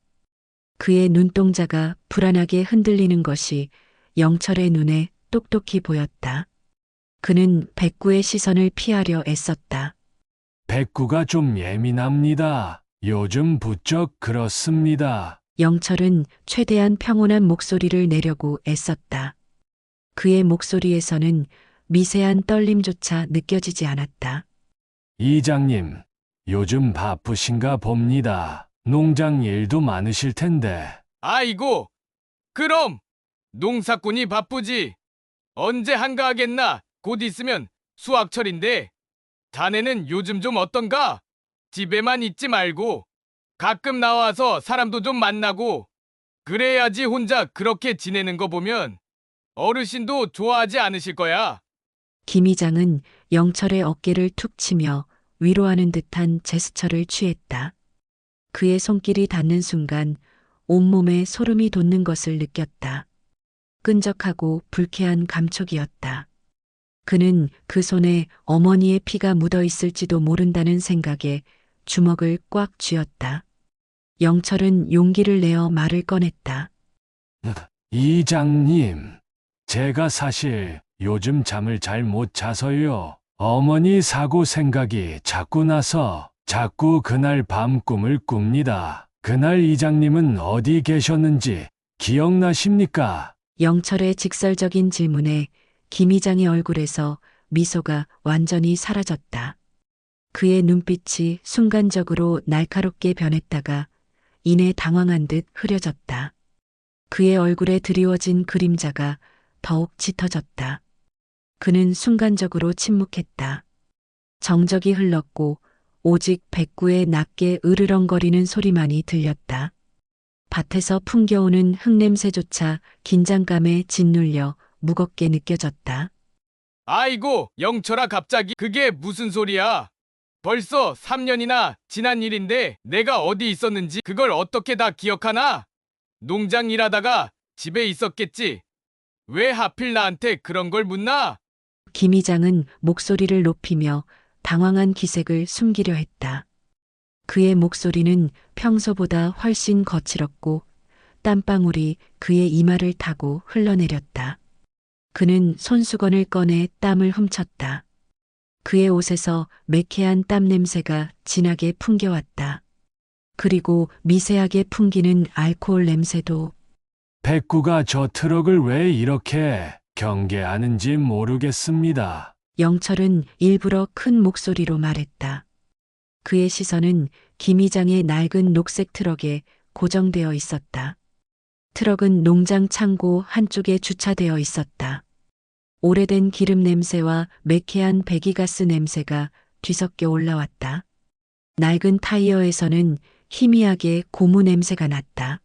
B: 그의 눈동자가 불안하게 흔들리는 것이 영철의 눈에 똑똑히 보였다. 그는 백구의 시선을 피하려 애썼다.
D: 백구가 좀 예민합니다. 요즘 부쩍 그렇습니다.
B: 영철은 최대한 평온한 목소리를 내려고 애썼다. 그의 목소리에서는 미세한 떨림조차 느껴지지 않았다.
D: 이장님, 요즘 바쁘신가 봅니다. 농장 일도 많으실 텐데.
F: 아이고, 그럼 농사꾼이 바쁘지. 언제 한가하겠나? 곧 있으면 수확철인데. 자네는 요즘 좀 어떤가? 집에만 있지 말고 가끔 나와서 사람도 좀 만나고 그래야지. 혼자 그렇게 지내는 거 보면 어르신도 좋아하지 않으실 거야.
B: 김 이장은 영철의 어깨를 툭 치며 위로하는 듯한 제스처를 취했다. 그의 손길이 닿는 순간 온몸에 소름이 돋는 것을 느꼈다. 끈적하고 불쾌한 감촉이었다. 그는 그 손에 어머니의 피가 묻어 있을지도 모른다는 생각에 주먹을 꽉 쥐었다. 영철은 용기를 내어 말을 꺼냈다.
D: 이장님, 제가 사실 요즘 잠을 잘 못 자서요. 어머니 사고 생각이 자꾸 나서 자꾸 그날 밤 꿈을 꿉니다. 그날 이장님은 어디 계셨는지 기억나십니까?
B: 영철의 직설적인 질문에 김 이장의 얼굴에서 미소가 완전히 사라졌다. 그의 눈빛이 순간적으로 날카롭게 변했다가 이내 당황한 듯 흐려졌다. 그의 얼굴에 드리워진 그림자가 더욱 짙어졌다. 그는 순간적으로 침묵했다. 정적이 흘렀고 오직 백구의 낮게 으르렁거리는 소리만이 들렸다. 밭에서 풍겨오는 흙냄새조차 긴장감에 짓눌려 무겁게 느껴졌다.
F: 아이고, 영철아 갑자기 그게 무슨 소리야? 벌써 3년이나 지난 일인데 내가 어디 있었는지 그걸 어떻게 다 기억하나? 농장 일하다가 집에 있었겠지. 왜 하필 나한테 그런 걸 묻나?
B: 김 이장은 목소리를 높이며 당황한 기색을 숨기려 했다. 그의 목소리는 평소보다 훨씬 거칠었고 땀방울이 그의 이마를 타고 흘러내렸다. 그는 손수건을 꺼내 땀을 훔쳤다. 그의 옷에서 매캐한 땀 냄새가 진하게 풍겨왔다. 그리고 미세하게 풍기는 알코올 냄새도.
D: 백구가 저 트럭을 왜 이렇게 경계하는지 모르겠습니다.
B: 영철은 일부러 큰 목소리로 말했다. 그의 시선은 김 이장의 낡은 녹색 트럭에 고정되어 있었다. 트럭은 농장 창고 한쪽에 주차되어 있었다. 오래된 기름 냄새와 매캐한 배기가스 냄새가 뒤섞여 올라왔다. 낡은 타이어에서는 희미하게 고무 냄새가 났다.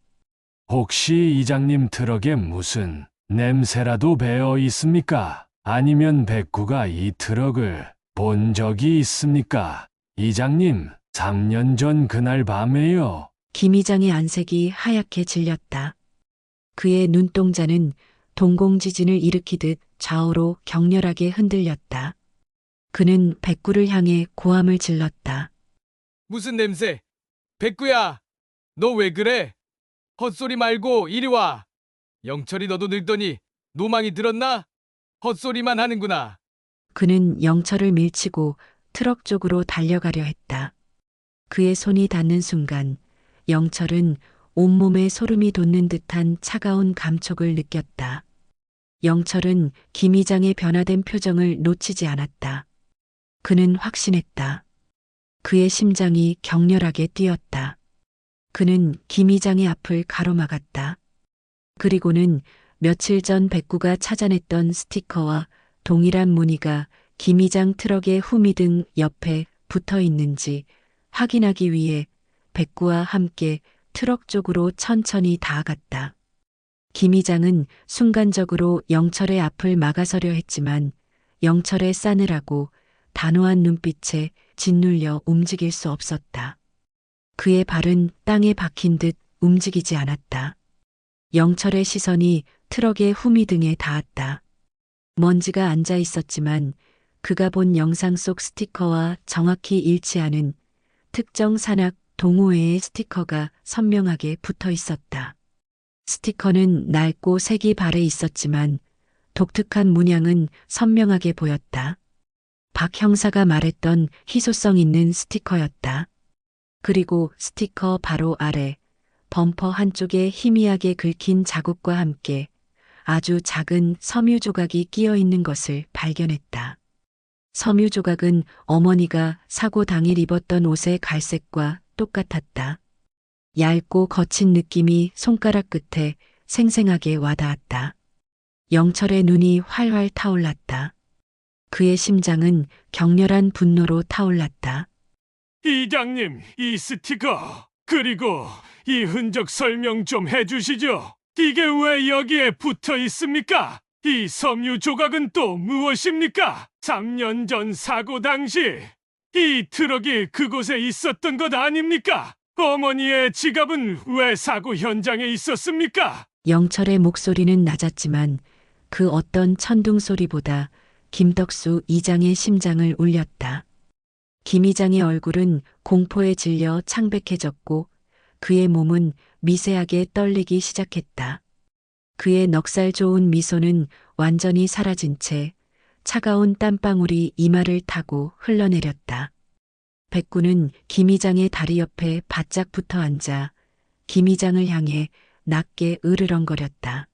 D: 혹시 이장님 트럭에 무슨 냄새라도 배어 있습니까? 아니면 백구가 이 트럭을 본 적이 있습니까? 이장님, 3년 전 그날 밤에요.
B: 김 이장의 안색이 하얗게 질렸다. 그의 눈동자는 동공지진을 일으키듯 좌우로 격렬하게 흔들렸다. 그는 백구를 향해 고함을 질렀다.
F: 무슨 냄새? 백구야, 너 왜 그래? 헛소리 말고 이리 와. 영철이 너도 늙더니 노망이 들었나? 헛소리만 하는구나.
B: 그는 영철을 밀치고 트럭 쪽으로 달려가려 했다. 그의 손이 닿는 순간 영철은 온몸에 소름이 돋는 듯한 차가운 감촉을 느꼈다. 영철은 김 이장의 변화된 표정을 놓치지 않았다. 그는 확신했다. 그의 심장이 격렬하게 뛰었다. 그는 김 이장의 앞을 가로막았다. 그리고는 며칠 전 백구가 찾아냈던 스티커와 동일한 무늬가 김 이장 트럭의 후미등 옆에 붙어 있는지 확인하기 위해 백구와 함께 트럭 쪽으로 천천히 다가갔다. 김 이장은 순간적으로 영철의 앞을 막아서려 했지만 영철의 싸늘하고 단호한 눈빛에 짓눌려 움직일 수 없었다. 그의 발은 땅에 박힌 듯 움직이지 않았다. 영철의 시선이 트럭의 후미등에 닿았다. 먼지가 앉아 있었지만 그가 본 영상 속 스티커와 정확히 일치하는 특정 산악 동호회의 스티커가 선명하게 붙어 있었다. 스티커는 낡고 색이 발해 있었지만 독특한 문양은 선명하게 보였다. 박 형사가 말했던 희소성 있는 스티커였다. 그리고 스티커 바로 아래 범퍼 한쪽에 희미하게 긁힌 자국과 함께 아주 작은 섬유 조각이 끼어 있는 것을 발견했다. 섬유 조각은 어머니가 사고 당일 입었던 옷의 갈색과 똑같았다. 얇고 거친 느낌이 손가락 끝에 생생하게 와닿았다. 영철의 눈이 활활 타올랐다. 그의 심장은 격렬한 분노로 타올랐다.
A: 이장님, 이 스티커, 그리고 이 흔적 설명 좀 해주시죠. 이게 왜 여기에 붙어 있습니까? 이 섬유 조각은 또 무엇입니까? 3년 전 사고 당시 이 트럭이 그곳에 있었던 것 아닙니까? 어머니의 지갑은 왜 사고 현장에 있었습니까?
B: 영철의 목소리는 낮았지만 그 어떤 천둥 소리보다 김덕수 이장의 심장을 울렸다. 김 이장의 얼굴은 공포에 질려 창백해졌고 그의 몸은 미세하게 떨리기 시작했다. 그의 넉살 좋은 미소는 완전히 사라진 채 차가운 땀방울이 이마를 타고 흘러내렸다. 백구는 김 이장의 다리 옆에 바짝 붙어 앉아 김 이장을 향해 낮게 으르렁거렸다.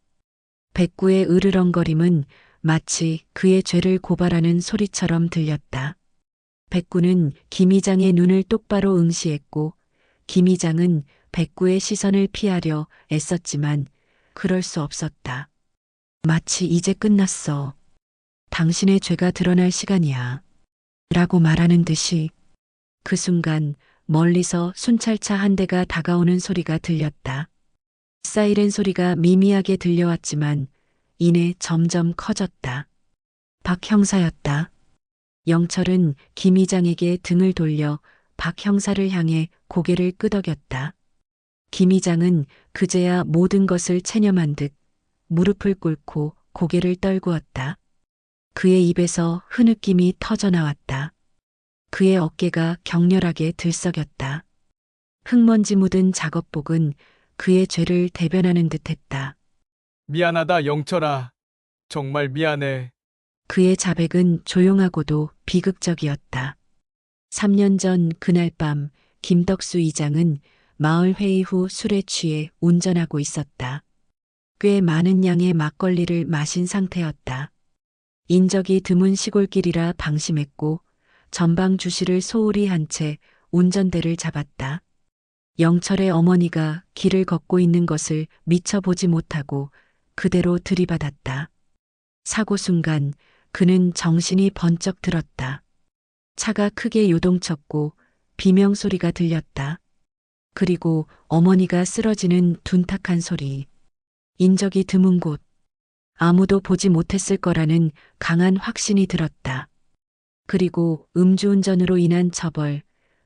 B: 백구의 으르렁거림은 마치 그의 죄를 고발하는 소리처럼 들렸다. 백구는 김 이장의 눈을 똑바로 응시했고 김 이장은 백구의 시선을 피하려 애썼지만 그럴 수 없었다. 마치 이제 끝났어. 당신의 죄가 드러날 시간이야. 라고 말하는 듯이 그 순간 멀리서 순찰차 한 대가 다가오는 소리가 들렸다. 사이렌 소리가 미미하게 들려왔지만 이내 점점 커졌다. 박 형사였다. 영철은 김 이장에게 등을 돌려 박 형사를 향해 고개를 끄덕였다. 김 이장은 그제야 모든 것을 체념한 듯 무릎을 꿇고 고개를 떨구었다. 그의 입에서 흐느낌이 터져나왔다. 그의 어깨가 격렬하게 들썩였다. 흙먼지 묻은 작업복은 그의 죄를 대변하는 듯했다.
F: 미안하다, 영철아. 정말 미안해.
B: 그의 자백은 조용하고도 비극적이었다. 3년 전 그날 밤 김덕수 이장은 마을 회의 후 술에 취해 운전하고 있었다. 꽤 많은 양의 막걸리를 마신 상태였다. 인적이 드문 시골길이라 방심했고 전방 주시를 소홀히 한 채 운전대를 잡았다. 영철의 어머니가 길을 걷고 있는 것을 미처 보지 못하고 그대로 들이받았다. 사고 순간 그는 정신이 번쩍 들었다. 차가 크게 요동쳤고 비명 소리가 들렸다. 그리고 어머니가 쓰러지는 둔탁한 소리. 인적이 드문 곳. 아무도 보지 못했을 거라는 강한 확신이 들었다. 그리고 음주운전으로 인한 처벌,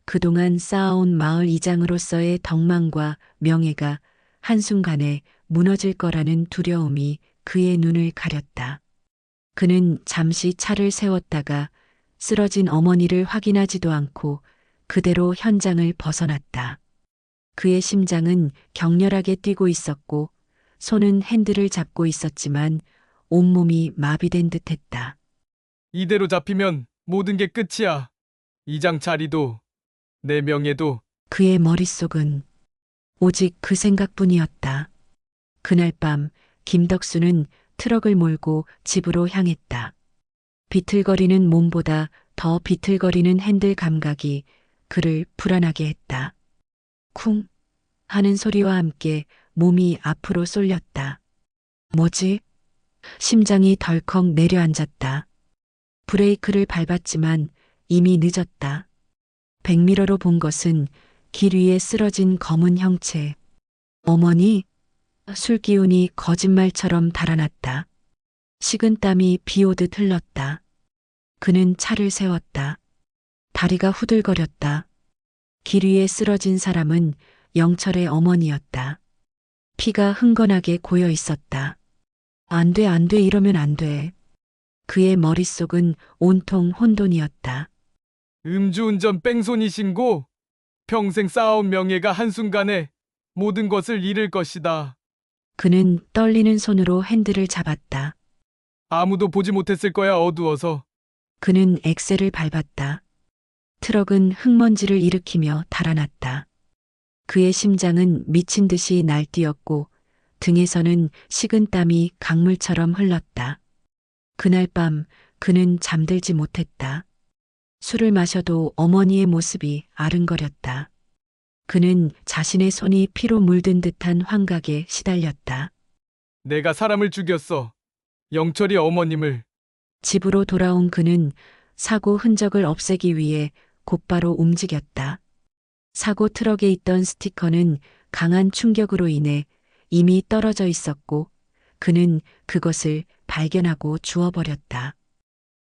B: 그동안 쌓아온 마을 이장으로서의 덕망과 명예가 한순간에 무너질 거라는 두려움이 그의 눈을 가렸다. 그는 잠시 차를 세웠다가 쓰러진 어머니를 확인하지도 않고 그대로 현장을 벗어났다. 그의 심장은 격렬하게 뛰고 있었고 손은 핸들을 잡고 있었지만 온몸이 마비된 듯했다.
F: 이대로 잡히면 모든 게 끝이야. 이장 자리도 내 명예도.
B: 그의 머릿속은 오직 그 생각뿐이었다. 그날 밤 김덕수는 트럭을 몰고 집으로 향했다. 비틀거리는 몸보다 더 비틀거리는 핸들 감각이 그를 불안하게 했다. 쿵 하는 소리와 함께 몸이 앞으로 쏠렸다. 뭐지? 심장이 덜컥 내려앉았다. 브레이크를 밟았지만 이미 늦었다. 백미러로 본 것은 길 위에 쓰러진 검은 형체. 어머니? 술기운이 거짓말처럼 달아났다. 식은땀이 비오듯 흘렀다. 그는 차를 세웠다. 다리가 후들거렸다. 길 위에 쓰러진 사람은 영철의 어머니였다. 피가 흥건하게 고여 있었다. 안 돼, 안 돼, 이러면 안 돼. 그의 머릿속은 온통 혼돈이었다.
F: 음주운전 뺑소니 신고. 평생 쌓아온 명예가 한순간에 모든 것을 잃을 것이다.
B: 그는 떨리는 손으로 핸들을 잡았다.
F: 아무도 보지 못했을 거야, 어두워서.
B: 그는 엑셀을 밟았다. 트럭은 흙먼지를 일으키며 달아났다. 그의 심장은 미친 듯이 날뛰었고 등에서는 식은땀이 강물처럼 흘렀다. 그날 밤 그는 잠들지 못했다. 술을 마셔도 어머니의 모습이 아른거렸다. 그는 자신의 손이 피로 물든 듯한 환각에 시달렸다.
F: 내가 사람을 죽였어. 영철이 어머님을.
B: 집으로 돌아온 그는 사고 흔적을 없애기 위해 곧바로 움직였다. 사고 트럭에 있던 스티커는 강한 충격으로 인해 이미 떨어져 있었고 그는 그것을 발견하고 주워버렸다.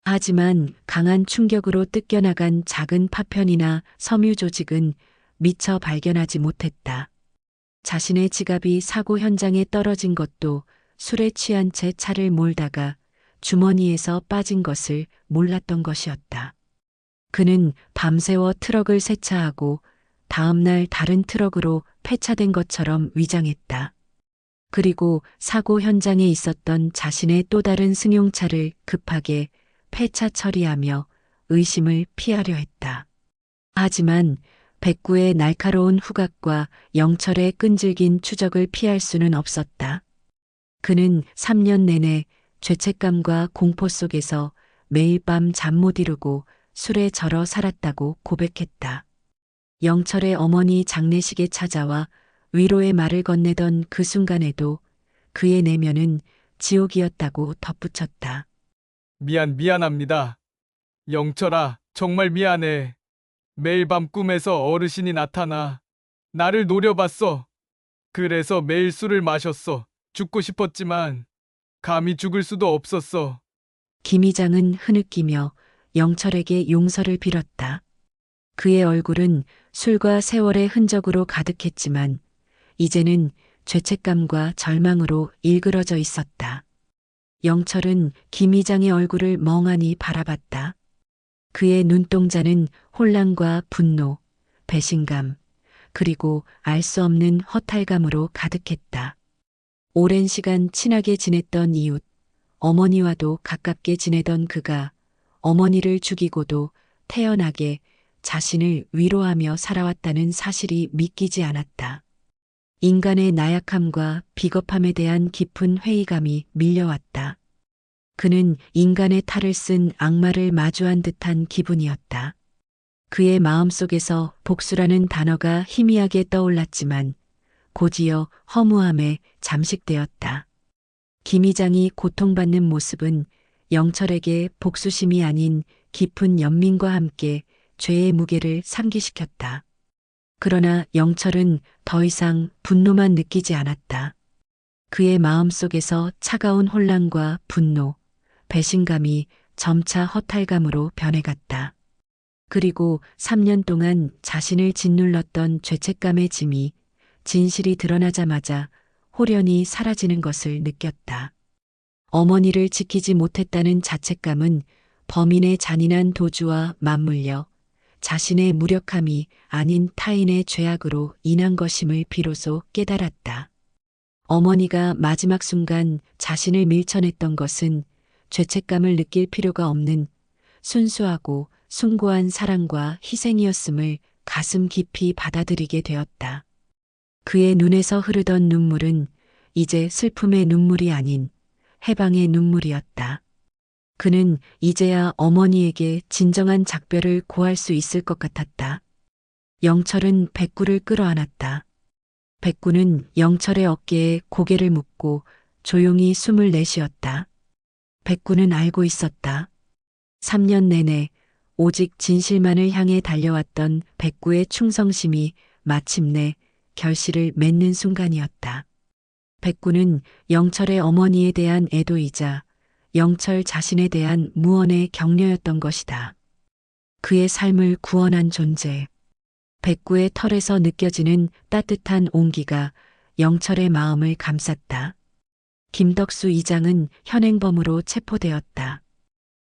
B: 하지만 강한 충격으로 뜯겨나간 작은 파편이나 섬유 조직은 미처 발견하지 못했다. 자신의 지갑이 사고 현장에 떨어진 것도 술에 취한 채 차를 몰다가 주머니에서 빠진 것을 몰랐던 것이었다. 그는 밤새워 트럭을 세차하고 다음날 다른 트럭으로 폐차된 것처럼 위장했다. 그리고 사고 현장에 있었던 자신의 또 다른 승용차를 급하게 폐차 처리하며 의심을 피하려 했다. 하지만 백구의 날카로운 후각과 영철의 끈질긴 추적을 피할 수는 없었다. 그는 3년 내내 죄책감과 공포 속에서 매일 밤 잠 못 이루고 술에 절어 살았다고 고백했다. 영철의 어머니 장례식에 찾아와 위로의 말을 건네던 그 순간에도 그의 내면은 지옥이었다고 덧붙였다.
F: 미안합니다. 영철아, 정말 미안해. 매일 밤 꿈에서 어르신이 나타나 나를 노려봤어. 그래서 매일 술을 마셨어. 죽고 싶었지만 감히 죽을 수도 없었어.
B: 김 이장은 흐느끼며 영철에게 용서를 빌었다. 그의 얼굴은 술과 세월의 흔적으로 가득했지만 이제는 죄책감과 절망으로 일그러져 있었다. 영철은 김 이장의 얼굴을 멍하니 바라봤다. 그의 눈동자는 혼란과 분노, 배신감, 그리고 알 수 없는 허탈감으로 가득했다. 오랜 시간 친하게 지냈던 이웃, 어머니와도 가깝게 지내던 그가 어머니를 죽이고도 태연하게 자신을 위로하며 살아왔다는 사실이 믿기지 않았다. 인간의 나약함과 비겁함에 대한 깊은 회의감이 밀려왔다. 그는 인간의 탈을 쓴 악마를 마주한 듯한 기분이었다. 그의 마음속에서 복수라는 단어가 희미하게 떠올랐지만 곧이어 허무함에 잠식되었다. 김 이장이 고통받는 모습은 영철에게 복수심이 아닌 깊은 연민과 함께 죄의 무게를 상기시켰다. 그러나 영철은 더 이상 분노만 느끼지 않았다. 그의 마음속에서 차가운 혼란과 분노, 배신감이 점차 허탈감으로 변해갔다. 그리고 3년 동안 자신을 짓눌렀던 죄책감의 짐이 진실이 드러나자마자 홀연히 사라지는 것을 느꼈다. 어머니를 지키지 못했다는 자책감은 범인의 잔인한 도주와 맞물려 자신의 무력함이 아닌 타인의 죄악으로 인한 것임을 비로소 깨달았다. 어머니가 마지막 순간 자신을 밀쳐냈던 것은 죄책감을 느낄 필요가 없는 순수하고 숭고한 사랑과 희생이었음을 가슴 깊이 받아들이게 되었다. 그의 눈에서 흐르던 눈물은 이제 슬픔의 눈물이 아닌 해방의 눈물이었다. 그는 이제야 어머니에게 진정한 작별을 고할 수 있을 것 같았다. 영철은 백구를 끌어안았다. 백구는 영철의 어깨에 고개를 묻고 조용히 숨을 내쉬었다. 백구는 알고 있었다. 3년 내내 오직 진실만을 향해 달려왔던 백구의 충성심이 마침내 결실을 맺는 순간이었다. 백구는 영철의 어머니에 대한 애도이자 영철 자신에 대한 무언의 격려였던 것이다. 그의 삶을 구원한 존재. 백구의 털에서 느껴지는 따뜻한 온기가 영철의 마음을 감쌌다. 김덕수 이장은 현행범으로 체포되었다.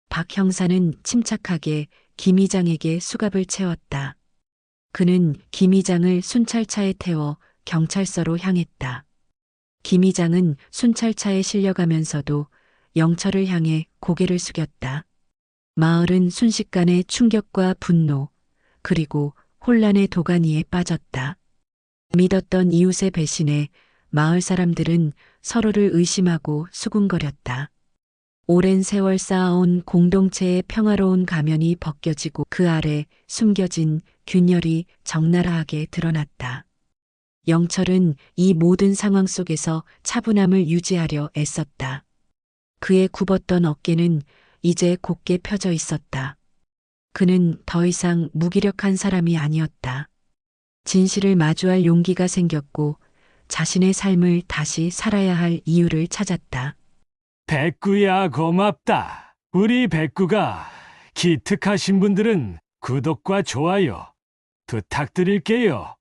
B: 박 형사는 침착하게 김 이장에게 수갑을 채웠다. 그는 김 이장을 순찰차에 태워 경찰서로 향했다. 김 이장은 순찰차에 실려가면서도 영철을 향해 고개를 숙였다. 마을은 순식간에 충격과 분노, 그리고 혼란의 도가니에 빠졌다. 믿었던 이웃의 배신에 마을 사람들은 서로를 의심하고 수군거렸다. 오랜 세월 쌓아온 공동체의 평화로운 가면이 벗겨지고 그 아래 숨겨진 균열이 적나라하게 드러났다. 영철은 이 모든 상황 속에서 차분함을 유지하려 애썼다. 그의 굽었던 어깨는 이제 곧게 펴져 있었다. 그는 더 이상 무기력한 사람이 아니었다. 진실을 마주할 용기가 생겼고 자신의 삶을 다시 살아야 할 이유를 찾았다.
D: 백구야 고맙다. 우리 백구가 기특하신 분들은 구독과 좋아요 부탁드릴게요.